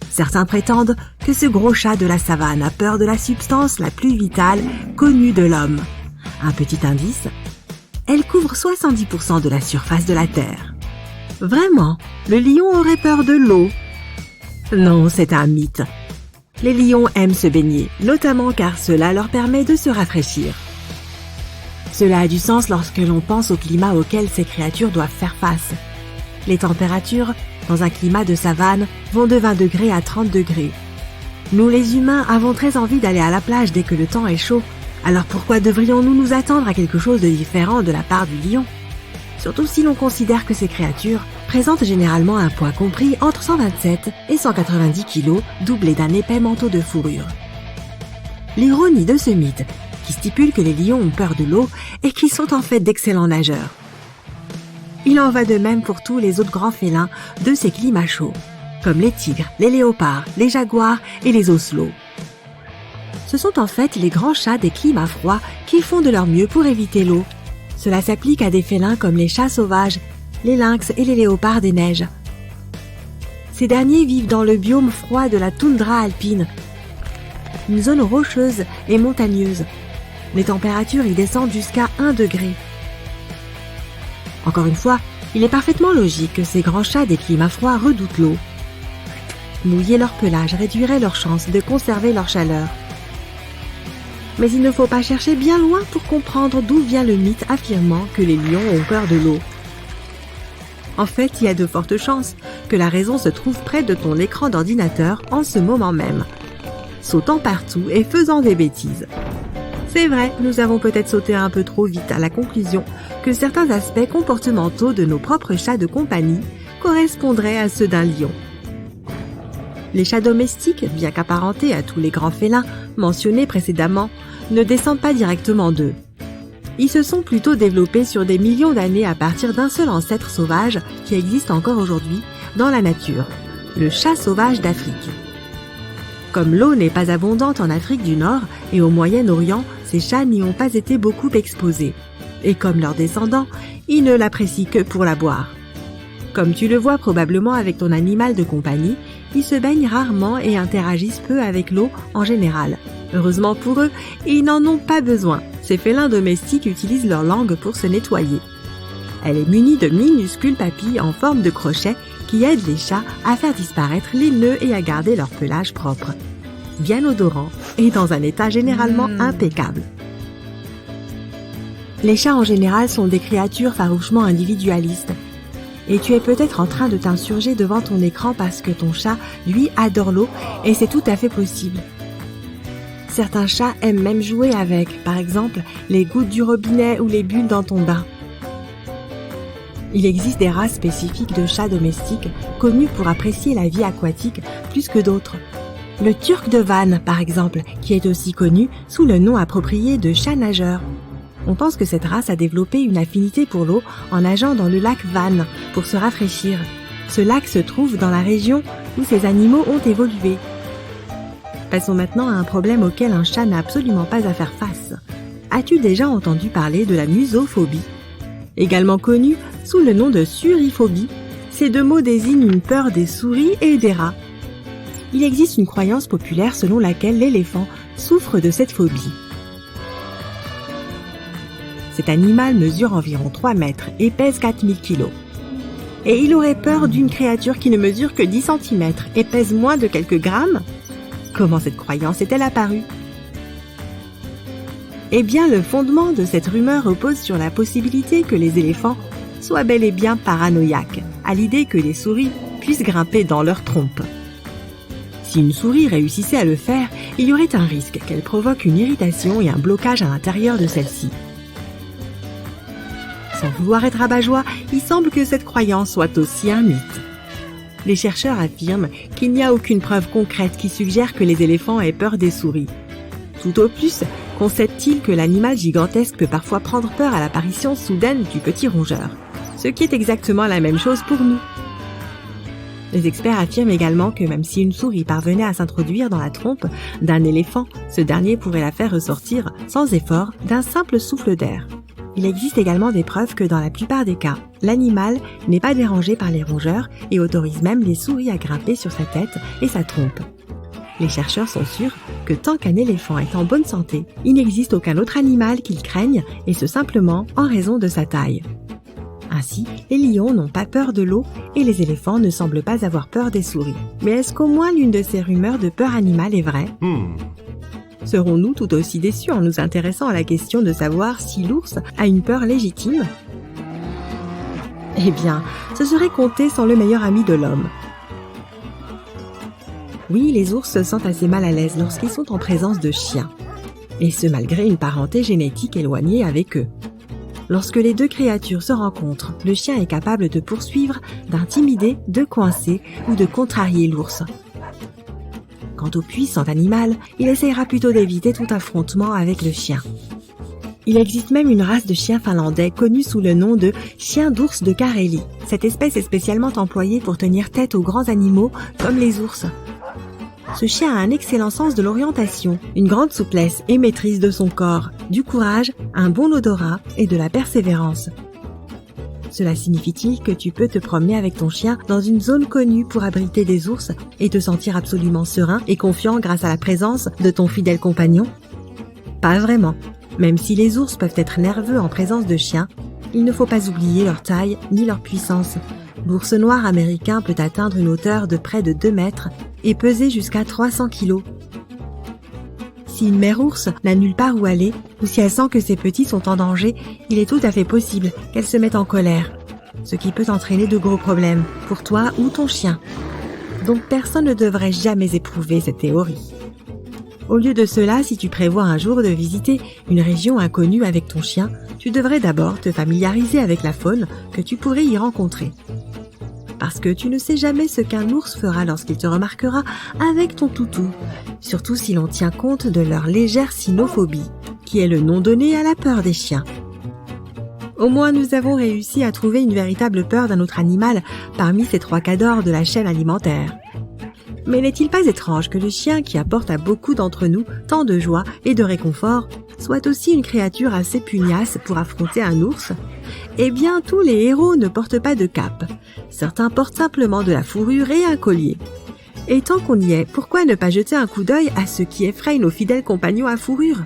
Certains prétendent que ce gros chat de la savane a peur de la substance la plus vitale connue de l'homme. Un petit indice, elle couvre 70% de la surface de la Terre. Vraiment, le lion aurait peur de l'eau? Non, c'est un mythe. Les lions aiment se baigner, notamment car cela leur permet de se rafraîchir. Cela a du sens lorsque l'on pense au climat auquel ces créatures doivent faire face. Les températures, dans un climat de savane, vont de 20 degrés à 30 degrés. Nous les humains avons très envie d'aller à la plage dès que le temps est chaud, alors pourquoi devrions-nous nous attendre à quelque chose de différent de la part du lion? Surtout si l'on considère que ces créatures présentent généralement un poids compris entre 127 et 190 kg, doublé d'un épais manteau de fourrure. L'ironie de ce mythe, qui stipule que les lions ont peur de l'eau et qu'ils sont en fait d'excellents nageurs. Il en va de même pour tous les autres grands félins de ces climats chauds, comme les tigres, les léopards, les jaguars et les oslots. Ce sont en fait les grands chats des climats froids qui font de leur mieux pour éviter l'eau. Cela s'applique à des félins comme les chats sauvages, les lynx et les léopards des neiges. Ces derniers vivent dans le biome froid de la toundra alpine, une zone rocheuse et montagneuse. Les températures y descendent jusqu'à 1 degré. Encore une fois, il est parfaitement logique que ces grands chats des climats froids redoutent l'eau. Mouiller leur pelage réduirait leurs chances de conserver leur chaleur. Mais il ne faut pas chercher bien loin pour comprendre d'où vient le mythe affirmant que les lions ont peur de l'eau. En fait, il y a de fortes chances que la raison se trouve près de ton écran d'ordinateur en ce moment même, sautant partout et faisant des bêtises. C'est vrai, nous avons peut-être sauté un peu trop vite à la conclusion que certains aspects comportementaux de nos propres chats de compagnie correspondraient à ceux d'un lion. Les chats domestiques, bien qu'apparentés à tous les grands félins mentionnés précédemment, ne descendent pas directement d'eux. Ils se sont plutôt développés sur des millions d'années à partir d'un seul ancêtre sauvage qui existe encore aujourd'hui dans la nature, le chat sauvage d'Afrique. Comme l'eau n'est pas abondante en Afrique du Nord et au Moyen-Orient, ces chats n'y ont pas été beaucoup exposés. Et comme leurs descendants, ils ne l'apprécient que pour la boire. Comme tu le vois probablement avec ton animal de compagnie, ils se baignent rarement et interagissent peu avec l'eau en général. Heureusement pour eux, ils n'en ont pas besoin. Ces félins domestiques utilisent leur langue pour se nettoyer. Elle est munie de minuscules papilles en forme de crochet qui aident les chats à faire disparaître les nœuds et à garder leur pelage propre, bien odorant et dans un état généralement impeccable. Les chats en général sont des créatures farouchement individualistes. Et tu es peut-être en train de t'insurger devant ton écran parce que ton chat, lui, adore l'eau et c'est tout à fait possible. Certains chats aiment même jouer avec, par exemple, les gouttes du robinet ou les bulles dans ton bain. Il existe des races spécifiques de chats domestiques connues pour apprécier la vie aquatique plus que d'autres. Le turc de Van, par exemple, qui est aussi connu sous le nom approprié de chat nageur. On pense que cette race a développé une affinité pour l'eau en nageant dans le lac Van pour se rafraîchir. Ce lac se trouve dans la région où ces animaux ont évolué. Passons maintenant à un problème auquel un chat n'a absolument pas à faire face. As-tu déjà entendu parler de la musophobie? Également connue sous le nom de suriphobie, ces deux mots désignent une peur des souris et des rats. Il existe une croyance populaire selon laquelle l'éléphant souffre de cette phobie. Cet animal mesure environ 3 mètres et pèse 4000 kg. Et il aurait peur d'une créature qui ne mesure que 10 cm et pèse moins de quelques grammes? Comment cette croyance est-elle apparue? Eh bien, le fondement de cette rumeur repose sur la possibilité que les éléphants soient bel et bien paranoïaques à l'idée que les souris puissent grimper dans leur trompe. Si une souris réussissait à le faire, il y aurait un risque qu'elle provoque une irritation et un blocage à l'intérieur de celle-ci. Sans vouloir être rabat-joie, il semble que cette croyance soit aussi un mythe. Les chercheurs affirment qu'il n'y a aucune preuve concrète qui suggère que les éléphants aient peur des souris. Tout au plus, concèdent-ils que l'animal gigantesque peut parfois prendre peur à l'apparition soudaine du petit rongeur, ce qui est exactement la même chose pour nous. Les experts affirment également que même si une souris parvenait à s'introduire dans la trompe d'un éléphant, ce dernier pourrait la faire ressortir sans effort d'un simple souffle d'air. Il existe également des preuves que dans la plupart des cas, l'animal n'est pas dérangé par les rongeurs et autorise même les souris à grimper sur sa tête et sa trompe. Les chercheurs sont sûrs que tant qu'un éléphant est en bonne santé, il n'existe aucun autre animal qu'ils craignent, et ce simplement en raison de sa taille. Ainsi, les lions n'ont pas peur de l'eau et les éléphants ne semblent pas avoir peur des souris. Mais est-ce qu'au moins l'une de ces rumeurs de peur animale est vraie ? Serons-nous tout aussi déçus en nous intéressant à la question de savoir si l'ours a une peur légitime ? Eh bien, ce serait compter sans le meilleur ami de l'homme. Oui, les ours se sentent assez mal à l'aise lorsqu'ils sont en présence de chiens. Et ce malgré une parenté génétique éloignée avec eux. Lorsque les deux créatures se rencontrent, le chien est capable de poursuivre, d'intimider, de coincer ou de contrarier l'ours. Quant au puissant animal, il essaiera plutôt d'éviter tout affrontement avec le chien. Il existe même une race de chiens finlandais connue sous le nom de chien d'ours de Carélie. Cette espèce est spécialement employée pour tenir tête aux grands animaux comme les ours. Ce chien a un excellent sens de l'orientation, une grande souplesse et maîtrise de son corps, du courage, un bon odorat et de la persévérance. Cela signifie-t-il que tu peux te promener avec ton chien dans une zone connue pour abriter des ours et te sentir absolument serein et confiant grâce à la présence de ton fidèle compagnon ? Pas vraiment. Même si les ours peuvent être nerveux en présence de chiens, il ne faut pas oublier leur taille ni leur puissance. L'ours noir américain peut atteindre une hauteur de près de 2 mètres et peser jusqu'à 300 kilos. Si une mère ours n'a nulle part où aller, ou si elle sent que ses petits sont en danger, il est tout à fait possible qu'elle se mette en colère, ce qui peut entraîner de gros problèmes pour toi ou ton chien. Donc personne ne devrait jamais éprouver cette théorie. Au lieu de cela, si tu prévois un jour de visiter une région inconnue avec ton chien, tu devrais d'abord te familiariser avec la faune que tu pourrais y rencontrer. Parce que tu ne sais jamais ce qu'un ours fera lorsqu'il te remarquera avec ton toutou, surtout si l'on tient compte de leur légère cynophobie, qui est le nom donné à la peur des chiens. Au moins, nous avons réussi à trouver une véritable peur d'un autre animal parmi ces 3 cadors de la chaîne alimentaire. Mais n'est-il pas étrange que le chien qui apporte à beaucoup d'entre nous tant de joie et de réconfort soit aussi une créature assez pugnace pour affronter un ours ? Eh bien, tous les héros ne portent pas de cape. Certains portent simplement de la fourrure et un collier. Et tant qu'on y est, pourquoi ne pas jeter un coup d'œil à ce qui effraie nos fidèles compagnons à fourrure ?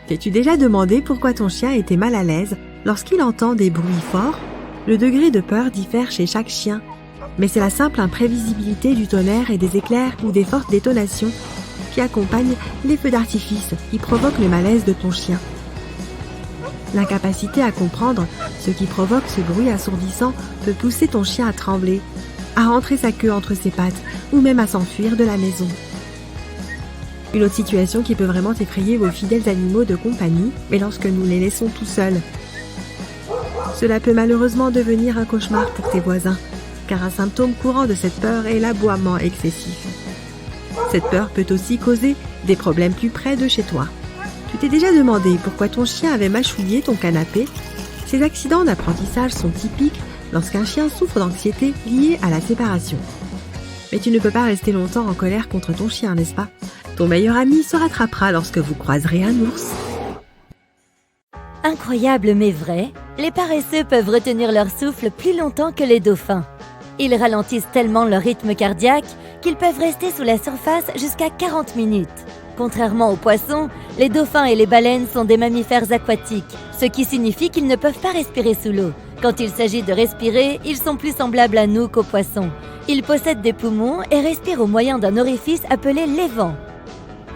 T'es-tu déjà demandé pourquoi ton chien était mal à l'aise lorsqu'il entend des bruits forts ? Le degré de peur diffère chez chaque chien. Mais c'est la simple imprévisibilité du tonnerre et des éclairs ou des fortes détonations qui accompagnent les feux d'artifice qui provoquent le malaise de ton chien. L'incapacité à comprendre ce qui provoque ce bruit assourdissant peut pousser ton chien à trembler, à rentrer sa queue entre ses pattes ou même à s'enfuir de la maison. Une autre situation qui peut vraiment effrayer vos fidèles animaux de compagnie est lorsque nous les laissons tout seuls. Cela peut malheureusement devenir un cauchemar pour tes voisins, car un symptôme courant de cette peur est l'aboiement excessif. Cette peur peut aussi causer des problèmes plus près de chez toi. Tu t'es déjà demandé pourquoi ton chien avait mâchouillé ton canapé ? Ces accidents d'apprentissage sont typiques lorsqu'un chien souffre d'anxiété liée à la séparation. Mais tu ne peux pas rester longtemps en colère contre ton chien, n'est-ce pas ? Ton meilleur ami se rattrapera lorsque vous croiserez un ours. Incroyable mais vrai, les paresseux peuvent retenir leur souffle plus longtemps que les dauphins. Ils ralentissent tellement leur rythme cardiaque qu'ils peuvent rester sous la surface jusqu'à 40 minutes. Contrairement aux poissons, les dauphins et les baleines sont des mammifères aquatiques, ce qui signifie qu'ils ne peuvent pas respirer sous l'eau. Quand il s'agit de respirer, ils sont plus semblables à nous qu'aux poissons. Ils possèdent des poumons et respirent au moyen d'un orifice appelé l'évent.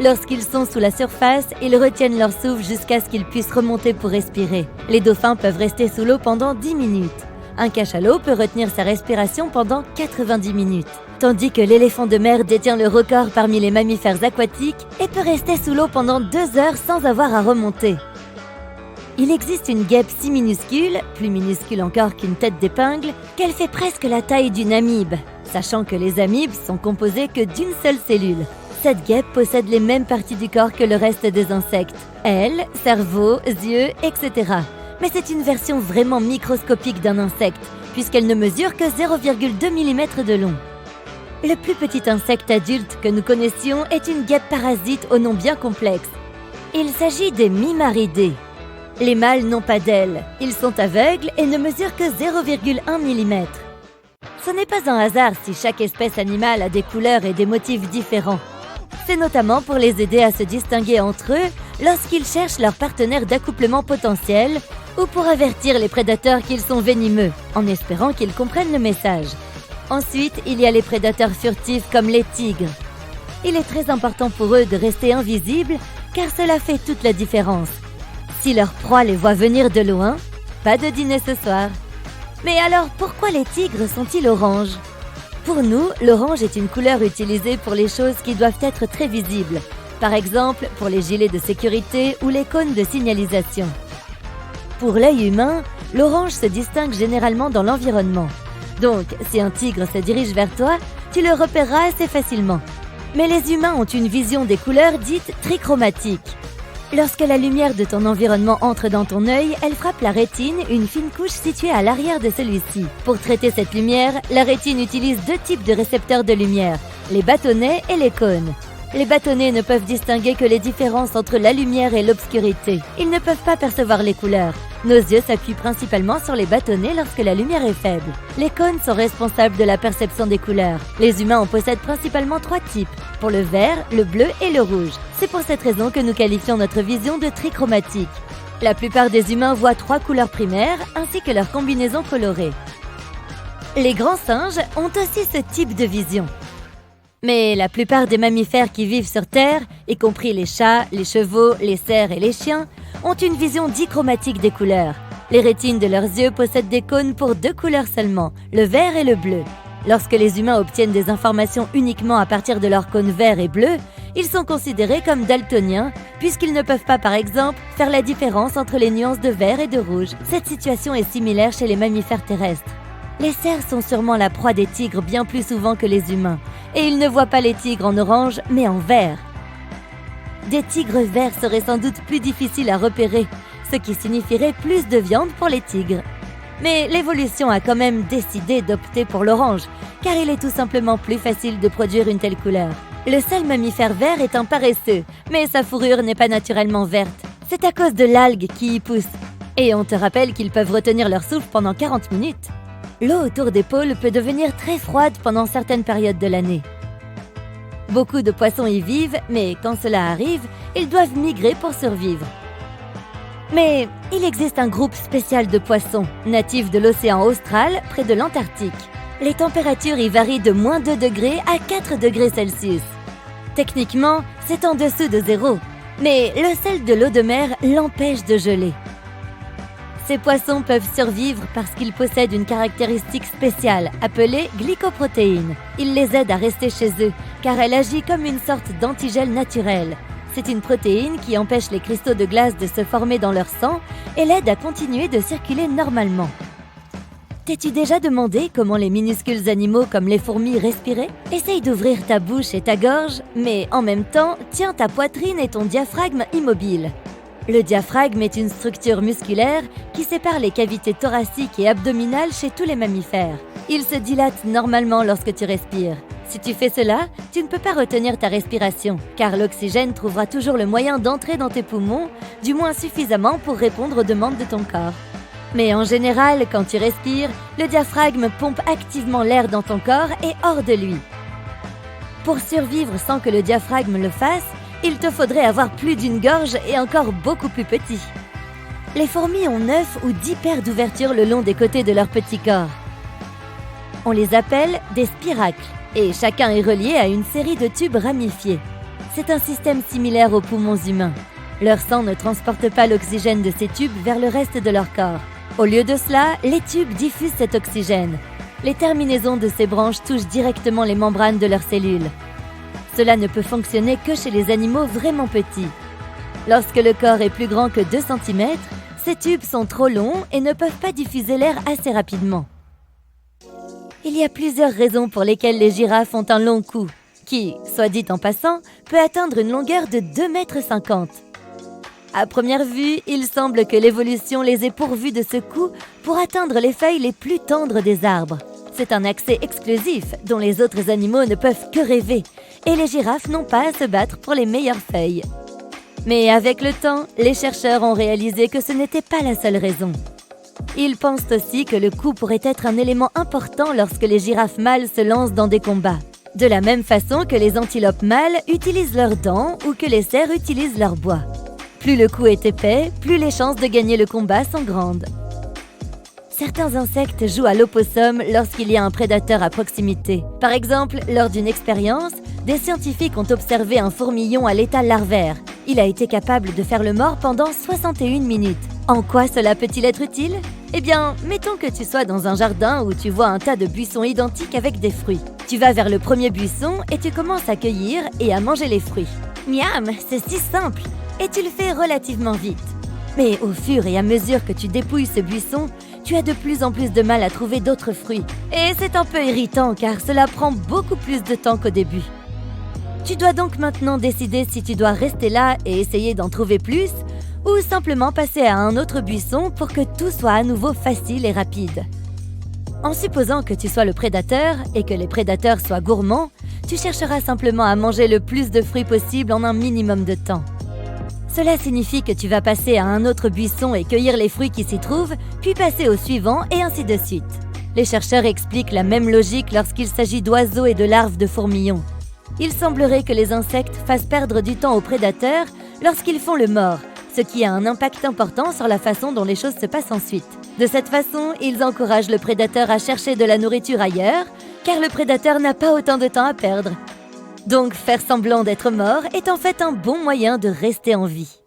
Lorsqu'ils sont sous la surface, ils retiennent leur souffle jusqu'à ce qu'ils puissent remonter pour respirer. Les dauphins peuvent rester sous l'eau pendant 10 minutes. Un cachalot peut retenir sa respiration pendant 90 minutes. Tandis que l'éléphant de mer détient le record parmi les mammifères aquatiques et peut rester sous l'eau pendant 2 heures sans avoir à remonter. Il existe une guêpe si minuscule, plus minuscule encore qu'une tête d'épingle, qu'elle fait presque la taille d'une amibe, sachant que les amibes sont composées que d'une seule cellule. Cette guêpe possède les mêmes parties du corps que le reste des insectes, ailes, cerveau, yeux, etc. Mais c'est une version vraiment microscopique d'un insecte, puisqu'elle ne mesure que 0,2 mm de long. Le plus petit insecte adulte que nous connaissions est une guêpe parasite au nom bien complexe. Il s'agit des mimaridés. Les mâles n'ont pas d'ailes, ils sont aveugles et ne mesurent que 0,1 mm. Ce n'est pas un hasard si chaque espèce animale a des couleurs et des motifs différents. C'est notamment pour les aider à se distinguer entre eux lorsqu'ils cherchent leur partenaire d'accouplement potentiel ou pour avertir les prédateurs qu'ils sont venimeux, en espérant qu'ils comprennent le message. Ensuite, il y a les prédateurs furtifs comme les tigres. Il est très important pour eux de rester invisibles car cela fait toute la différence. Si leur proie les voit venir de loin, pas de dîner ce soir. Mais alors, pourquoi les tigres sont-ils oranges ? Pour nous, l'orange est une couleur utilisée pour les choses qui doivent être très visibles. Par exemple, pour les gilets de sécurité ou les cônes de signalisation. Pour l'œil humain, l'orange se distingue généralement dans l'environnement. Donc, si un tigre se dirige vers toi, tu le repéreras assez facilement. Mais les humains ont une vision des couleurs dites trichromatiques. Lorsque la lumière de ton environnement entre dans ton œil, elle frappe la rétine, une fine couche située à l'arrière de celui-ci. Pour traiter cette lumière, la rétine utilise deux types de récepteurs de lumière, les bâtonnets et les cônes. Les bâtonnets ne peuvent distinguer que les différences entre la lumière et l'obscurité. Ils ne peuvent pas percevoir les couleurs. Nos yeux s'appuient principalement sur les bâtonnets lorsque la lumière est faible. Les cônes sont responsables de la perception des couleurs. Les humains en possèdent principalement trois types, pour le vert, le bleu et le rouge. C'est pour cette raison que nous qualifions notre vision de trichromatique. La plupart des humains voient trois couleurs primaires ainsi que leurs combinaisons colorées. Les grands singes ont aussi ce type de vision. Mais la plupart des mammifères qui vivent sur Terre, y compris les chats, les chevaux, les cerfs et les chiens, ont une vision dichromatique des couleurs. Les rétines de leurs yeux possèdent des cônes pour deux couleurs seulement, le vert et le bleu. Lorsque les humains obtiennent des informations uniquement à partir de leurs cônes vert et bleu, ils sont considérés comme daltoniens, puisqu'ils ne peuvent pas, par exemple, faire la différence entre les nuances de vert et de rouge. Cette situation est similaire chez les mammifères terrestres. Les cerfs sont sûrement la proie des tigres bien plus souvent que les humains, et ils ne voient pas les tigres en orange, mais en vert. Des tigres verts seraient sans doute plus difficiles à repérer, ce qui signifierait plus de viande pour les tigres. Mais l'évolution a quand même décidé d'opter pour l'orange, car il est tout simplement plus facile de produire une telle couleur. Le seul mammifère vert est un paresseux, mais sa fourrure n'est pas naturellement verte. C'est à cause de l'algue qui y pousse. Et on te rappelle qu'ils peuvent retenir leur souffle pendant 40 minutes. L'eau autour des pôles peut devenir très froide pendant certaines périodes de l'année. Beaucoup de poissons y vivent, mais quand cela arrive, ils doivent migrer pour survivre. Mais il existe un groupe spécial de poissons, natifs de l'océan austral, près de l'Antarctique. Les températures y varient de moins 2 degrés à 4 degrés Celsius. Techniquement, c'est en dessous de zéro, mais le sel de l'eau de mer l'empêche de geler. Ces poissons peuvent survivre parce qu'ils possèdent une caractéristique spéciale appelée glycoprotéine. Il les aide à rester chez eux car elle agit comme une sorte d'antigel naturel. C'est une protéine qui empêche les cristaux de glace de se former dans leur sang et l'aide à continuer de circuler normalement. T'es-tu déjà demandé comment les minuscules animaux comme les fourmis respiraient ? Essaye d'ouvrir ta bouche et ta gorge, mais en même temps, tiens ta poitrine et ton diaphragme immobiles. Le diaphragme est une structure musculaire qui sépare les cavités thoraciques et abdominales chez tous les mammifères. Il se dilate normalement lorsque tu respires. Si tu fais cela, tu ne peux pas retenir ta respiration, car l'oxygène trouvera toujours le moyen d'entrer dans tes poumons, du moins suffisamment pour répondre aux demandes de ton corps. Mais en général, quand tu respires, le diaphragme pompe activement l'air dans ton corps et hors de lui. Pour survivre sans que le diaphragme le fasse, il te faudrait avoir plus d'une gorge et encore beaucoup plus petit. Les fourmis ont 9 ou 10 paires d'ouvertures le long des côtés de leur petit corps. On les appelle des spiracles, et chacun est relié à une série de tubes ramifiés. C'est un système similaire aux poumons humains. Leur sang ne transporte pas l'oxygène de ces tubes vers le reste de leur corps. Au lieu de cela, les tubes diffusent cet oxygène. Les terminaisons de ces branches touchent directement les membranes de leurs cellules. Cela ne peut fonctionner que chez les animaux vraiment petits. Lorsque le corps est plus grand que 2 cm, ces tubes sont trop longs et ne peuvent pas diffuser l'air assez rapidement. Il y a plusieurs raisons pour lesquelles les girafes ont un long cou, qui, soit dit en passant, peut atteindre une longueur de 2,50 m. À première vue, il semble que l'évolution les ait pourvues de ce cou pour atteindre les feuilles les plus tendres des arbres. C'est un accès exclusif dont les autres animaux ne peuvent que rêver, et les girafes n'ont pas à se battre pour les meilleures feuilles. Mais avec le temps, les chercheurs ont réalisé que ce n'était pas la seule raison. Ils pensent aussi que le cou pourrait être un élément important lorsque les girafes mâles se lancent dans des combats. De la même façon que les antilopes mâles utilisent leurs dents ou que les cerfs utilisent leur bois. Plus le cou est épais, plus les chances de gagner le combat sont grandes. Certains insectes jouent à l'opossum lorsqu'il y a un prédateur à proximité. Par exemple, lors d'une expérience, des scientifiques ont observé un fourmillon à l'état larvaire. Il a été capable de faire le mort pendant 61 minutes. En quoi cela peut-il être utile ? Eh bien, mettons que tu sois dans un jardin où tu vois un tas de buissons identiques avec des fruits. Tu vas vers le premier buisson et tu commences à cueillir et à manger les fruits. Miam, c'est si simple! Et tu le fais relativement vite. Mais au fur et à mesure que tu dépouilles ce buisson, tu as de plus en plus de mal à trouver d'autres fruits. Et c'est un peu irritant car cela prend beaucoup plus de temps qu'au début. Tu dois donc maintenant décider si tu dois rester là et essayer d'en trouver plus ou simplement passer à un autre buisson pour que tout soit à nouveau facile et rapide. En supposant que tu sois le prédateur et que les prédateurs soient gourmands, tu chercheras simplement à manger le plus de fruits possible en un minimum de temps. Cela signifie que tu vas passer à un autre buisson et cueillir les fruits qui s'y trouvent, puis passer au suivant et ainsi de suite. Les chercheurs expliquent la même logique lorsqu'il s'agit d'oiseaux et de larves de fourmillons. Il semblerait que les insectes fassent perdre du temps aux prédateurs lorsqu'ils font le mort, ce qui a un impact important sur la façon dont les choses se passent ensuite. De cette façon, ils encouragent le prédateur à chercher de la nourriture ailleurs, car le prédateur n'a pas autant de temps à perdre. Donc, faire semblant d'être mort est en fait un bon moyen de rester en vie.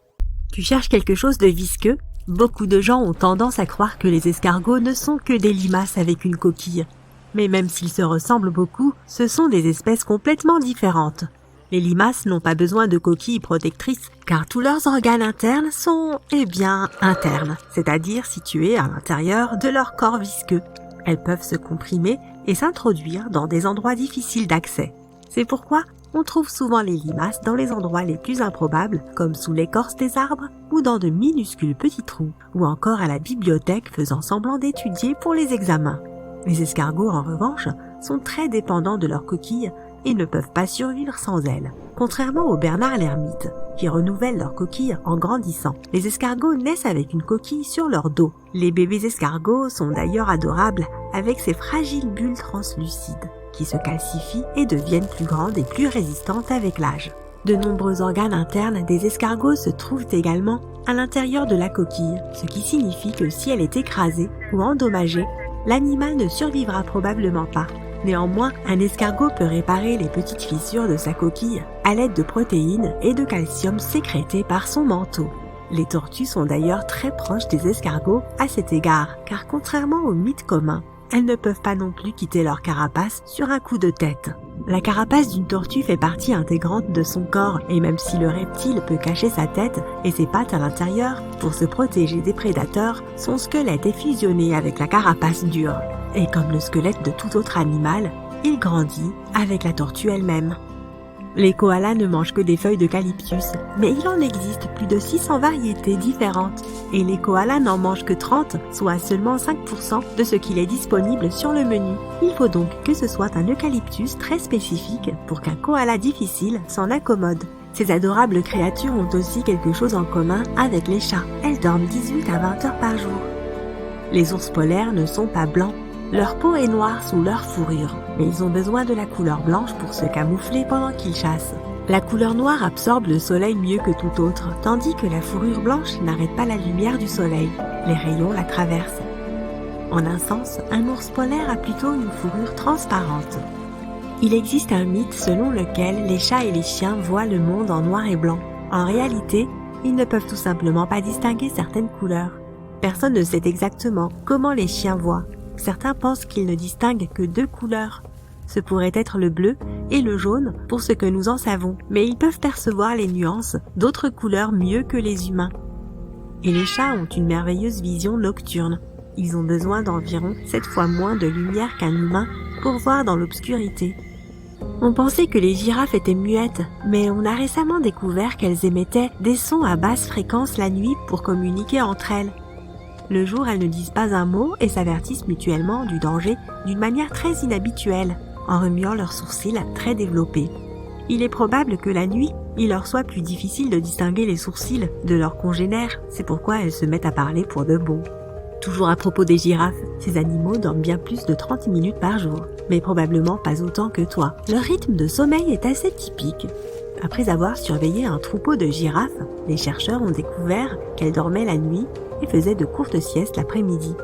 Tu cherches quelque chose de visqueux ? Beaucoup de gens ont tendance à croire que les escargots ne sont que des limaces avec une coquille. Mais même s'ils se ressemblent beaucoup, ce sont des espèces complètement différentes. Les limaces n'ont pas besoin de coquilles protectrices, car tous leurs organes internes sont, internes, c'est-à-dire situés à l'intérieur de leur corps visqueux. Elles peuvent se comprimer et s'introduire dans des endroits difficiles d'accès. C'est pourquoi on trouve souvent les limaces dans les endroits les plus improbables, comme sous l'écorce des arbres ou dans de minuscules petits trous, ou encore à la bibliothèque faisant semblant d'étudier pour les examens. Les escargots, en revanche, sont très dépendants de leurs coquilles et ne peuvent pas survivre sans elles. Contrairement aux bernards l'ermite, qui renouvellent leurs coquilles en grandissant, les escargots naissent avec une coquille sur leur dos. Les bébés escargots sont d'ailleurs adorables avec ces fragiles bulles translucides, qui se calcifient et deviennent plus grandes et plus résistantes avec l'âge. De nombreux organes internes des escargots se trouvent également à l'intérieur de la coquille, ce qui signifie que si elle est écrasée ou endommagée, l'animal ne survivra probablement pas. Néanmoins, un escargot peut réparer les petites fissures de sa coquille à l'aide de protéines et de calcium sécrétés par son manteau. Les tortues sont d'ailleurs très proches des escargots à cet égard, car contrairement aux mythes communs, elles ne peuvent pas non plus quitter leur carapace sur un coup de tête. La carapace d'une tortue fait partie intégrante de son corps et même si le reptile peut cacher sa tête et ses pattes à l'intérieur pour se protéger des prédateurs, son squelette est fusionné avec la carapace dure. Et comme le squelette de tout autre animal, il grandit avec la tortue elle-même. Les koalas ne mangent que des feuilles d'eucalyptus, mais il en existe plus de 600 variétés différentes. Et les koalas n'en mangent que 30, soit seulement 5% de ce qu'il est disponible sur le menu. Il faut donc que ce soit un eucalyptus très spécifique pour qu'un koala difficile s'en accommode. Ces adorables créatures ont aussi quelque chose en commun avec les chats. Elles dorment 18 à 20 heures par jour. Les ours polaires ne sont pas blancs. Leur peau est noire sous leur fourrure, mais ils ont besoin de la couleur blanche pour se camoufler pendant qu'ils chassent. La couleur noire absorbe le soleil mieux que tout autre, tandis que la fourrure blanche n'arrête pas la lumière du soleil. Les rayons la traversent. En un sens, un ours polaire a plutôt une fourrure transparente. Il existe un mythe selon lequel les chats et les chiens voient le monde en noir et blanc. En réalité, ils ne peuvent tout simplement pas distinguer certaines couleurs. Personne ne sait exactement comment les chiens voient. Certains pensent qu'ils ne distinguent que 2 couleurs. Ce pourrait être le bleu et le jaune pour ce que nous en savons, mais ils peuvent percevoir les nuances d'autres couleurs mieux que les humains. Et les chats ont une merveilleuse vision nocturne. Ils ont besoin d'environ 7 fois moins de lumière qu'un humain pour voir dans l'obscurité. On pensait que les girafes étaient muettes, mais on a récemment découvert qu'elles émettaient des sons à basse fréquence la nuit pour communiquer entre elles. Le jour, elles ne disent pas un mot et s'avertissent mutuellement du danger d'une manière très inhabituelle, en remuant leurs sourcils très développés. Il est probable que la nuit, il leur soit plus difficile de distinguer les sourcils de leurs congénères, c'est pourquoi elles se mettent à parler pour de bon. Toujours à propos des girafes, ces animaux dorment bien plus de 30 minutes par jour, mais probablement pas autant que toi. Leur rythme de sommeil est assez typique. Après avoir surveillé un troupeau de girafes, les chercheurs ont découvert qu'elles dormaient la nuit et faisaient de courtes siestes l'après-midi.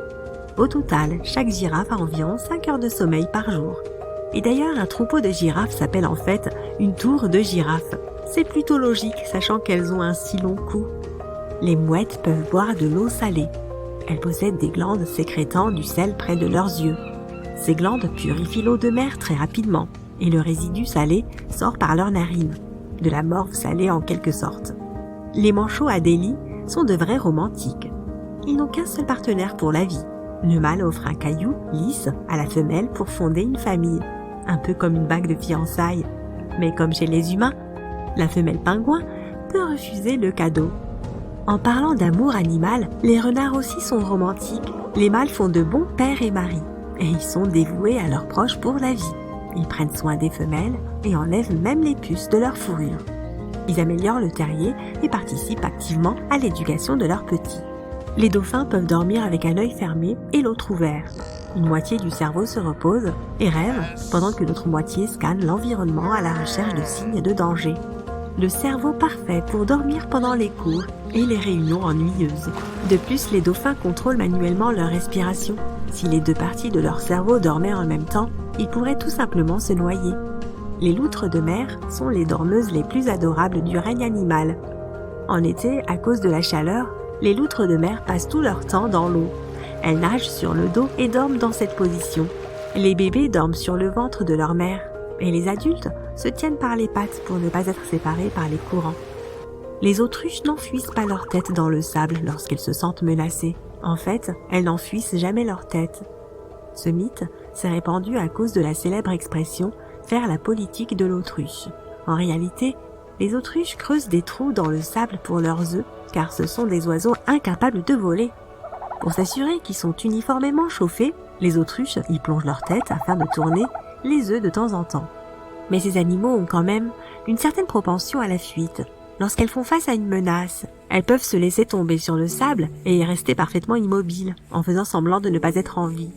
Au total, chaque girafe a environ 5 heures de sommeil par jour. Et d'ailleurs, un troupeau de girafes s'appelle en fait une tour de girafes. C'est plutôt logique, sachant qu'elles ont un si long cou. Les mouettes peuvent boire de l'eau salée. Elles possèdent des glandes sécrétant du sel près de leurs yeux. Ces glandes purifient l'eau de mer très rapidement, et le résidu salé sort par leurs narines. De la morve salée en quelque sorte. Les manchots Adélie sont de vrais romantiques. Ils n'ont qu'un seul partenaire pour la vie. Le mâle offre un caillou lisse à la femelle pour fonder une famille, un peu comme une bague de fiançailles. Mais comme chez les humains, la femelle pingouin peut refuser le cadeau. En parlant d'amour animal, les renards aussi sont romantiques. Les mâles font de bons pères et maris, et ils sont dévoués à leurs proches pour la vie. Ils prennent soin des femelles et enlèvent même les puces de leur fourrure. Ils améliorent le terrier et participent activement à l'éducation de leurs petits. Les dauphins peuvent dormir avec un œil fermé et l'autre ouvert. Une moitié du cerveau se repose et rêve pendant que l'autre moitié scanne l'environnement à la recherche de signes de danger. Le cerveau parfait pour dormir pendant les cours et les réunions ennuyeuses. De plus, les dauphins contrôlent manuellement leur respiration. Si les deux parties de leur cerveau dormaient en même temps, ils pourraient tout simplement se noyer. Les loutres de mer sont les dormeuses les plus adorables du règne animal. En été, à cause de la chaleur, les loutres de mer passent tout leur temps dans l'eau. Elles nagent sur le dos et dorment dans cette position. Les bébés dorment sur le ventre de leur mère et les adultes se tiennent par les pattes pour ne pas être séparés par les courants. Les autruches n'enfouissent pas leur tête dans le sable lorsqu'elles se sentent menacées. En fait, elles n'enfouissent jamais leur tête. Ce mythe s'est répandu à cause de la célèbre expression « faire la politique de l'autruche ». En réalité, les autruches creusent des trous dans le sable pour leurs œufs, car ce sont des oiseaux incapables de voler. Pour s'assurer qu'ils sont uniformément chauffés, les autruches y plongent leur tête afin de tourner les œufs de temps en temps. Mais ces animaux ont quand même une certaine propension à la fuite. Lorsqu'elles font face à une menace, elles peuvent se laisser tomber sur le sable et y rester parfaitement immobiles, en faisant semblant de ne pas être en vie.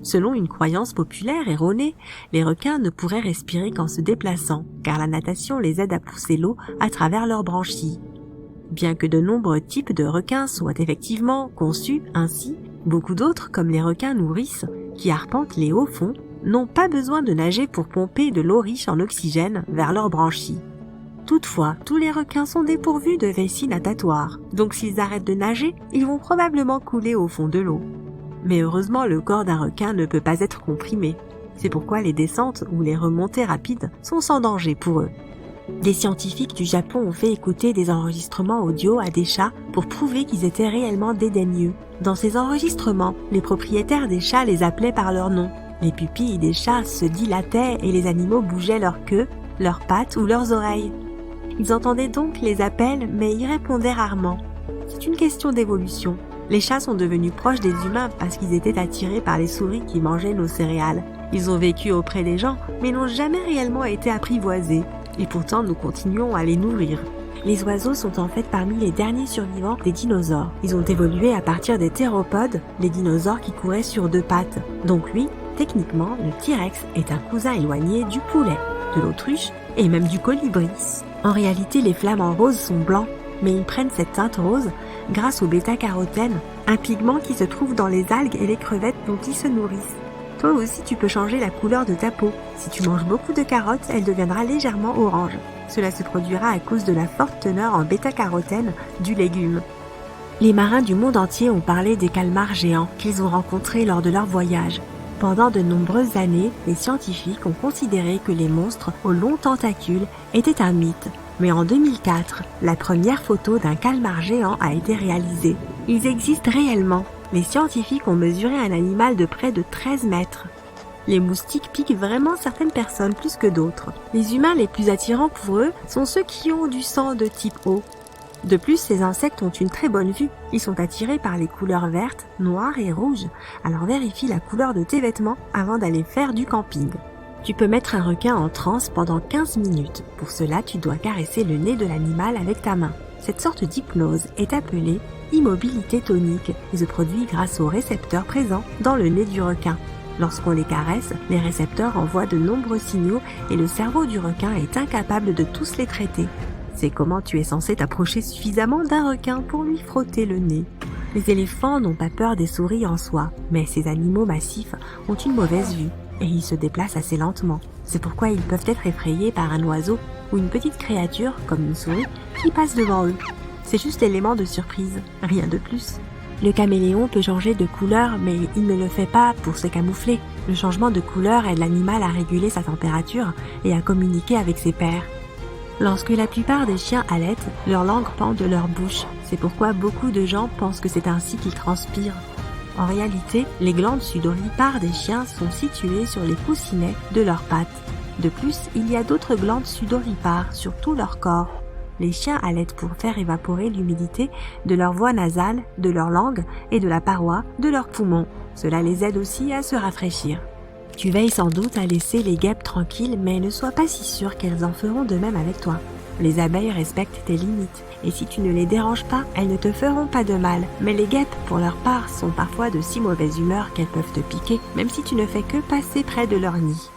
Selon une croyance populaire erronée, les requins ne pourraient respirer qu'en se déplaçant, car la natation les aide à pousser l'eau à travers leurs branchies. Bien que de nombreux types de requins soient effectivement conçus ainsi, beaucoup d'autres, comme les requins nourrices, qui arpentent les hauts fonds, n'ont pas besoin de nager pour pomper de l'eau riche en oxygène vers leurs branchies. Toutefois, tous les requins sont dépourvus de vessie natatoire, donc s'ils arrêtent de nager, ils vont probablement couler au fond de l'eau. Mais heureusement, le corps d'un requin ne peut pas être comprimé. C'est pourquoi les descentes ou les remontées rapides sont sans danger pour eux. Des scientifiques du Japon ont fait écouter des enregistrements audio à des chats pour prouver qu'ils étaient réellement dédaigneux. Dans ces enregistrements, les propriétaires des chats les appelaient par leur nom. Les pupilles des chats se dilataient et les animaux bougeaient leur queue, leurs pattes ou leurs oreilles. Ils entendaient donc les appels, mais y répondaient rarement. C'est une question d'évolution. Les chats sont devenus proches des humains parce qu'ils étaient attirés par les souris qui mangeaient nos céréales. Ils ont vécu auprès des gens, mais n'ont jamais réellement été apprivoisés. Et pourtant, nous continuons à les nourrir. Les oiseaux sont en fait parmi les derniers survivants des dinosaures. Ils ont évolué à partir des théropodes, les dinosaures qui couraient sur deux pattes. Donc lui, techniquement, le T-Rex est un cousin éloigné du poulet, de l'autruche et même du colibri. En réalité, les flamants roses sont blancs, mais ils prennent cette teinte rose grâce au bêta-carotène, un pigment qui se trouve dans les algues et les crevettes dont ils se nourrissent. Toi aussi, tu peux changer la couleur de ta peau. Si tu manges beaucoup de carottes, elle deviendra légèrement orange. Cela se produira à cause de la forte teneur en bêta-carotène du légume. Les marins du monde entier ont parlé des calmars géants qu'ils ont rencontrés lors de leur voyage. Pendant de nombreuses années, les scientifiques ont considéré que les monstres aux longs tentacules étaient un mythe. Mais en 2004, la première photo d'un calmar géant a été réalisée. Ils existent réellement. Les scientifiques ont mesuré un animal de près de 13 mètres. Les moustiques piquent vraiment certaines personnes plus que d'autres. Les humains les plus attirants pour eux sont ceux qui ont du sang de type O. De plus, ces insectes ont une très bonne vue. Ils sont attirés par les couleurs vertes, noires et rouges. Alors vérifie la couleur de tes vêtements avant d'aller faire du camping. Tu peux mettre un requin en transe pendant 15 minutes. Pour cela, tu dois caresser le nez de l'animal avec ta main. Cette sorte d'hypnose est appelée immobilité tonique et se produit grâce aux récepteurs présents dans le nez du requin. Lorsqu'on les caresse, les récepteurs envoient de nombreux signaux et le cerveau du requin est incapable de tous les traiter. C'est comment tu es censé t'approcher suffisamment d'un requin pour lui frotter le nez. Les éléphants n'ont pas peur des souris en soi, mais ces animaux massifs ont une mauvaise vue et ils se déplacent assez lentement. C'est pourquoi ils peuvent être effrayés par un oiseau ou une petite créature, comme une souris, qui passe devant eux. C'est juste l'élément de surprise, rien de plus. Le caméléon peut changer de couleur, mais il ne le fait pas pour se camoufler. Le changement de couleur aide l'animal à réguler sa température et à communiquer avec ses pairs. Lorsque la plupart des chiens allaitent, leur langue pend de leur bouche. C'est pourquoi beaucoup de gens pensent que c'est ainsi qu'ils transpirent. En réalité, les glandes sudoripares des chiens sont situées sur les coussinets de leurs pattes. De plus, il y a d'autres glandes sudoripares sur tout leur corps. Les chiens allaitent pour faire évaporer l'humidité de leur voie nasale, de leur langue et de la paroi de leurs poumons. Cela les aide aussi à se rafraîchir. Tu veilles sans doute à laisser les guêpes tranquilles, mais ne sois pas si sûr qu'elles en feront de même avec toi. Les abeilles respectent tes limites, et si tu ne les déranges pas, elles ne te feront pas de mal. Mais les guêpes, pour leur part, sont parfois de si mauvaise humeur qu'elles peuvent te piquer, même si tu ne fais que passer près de leur nid.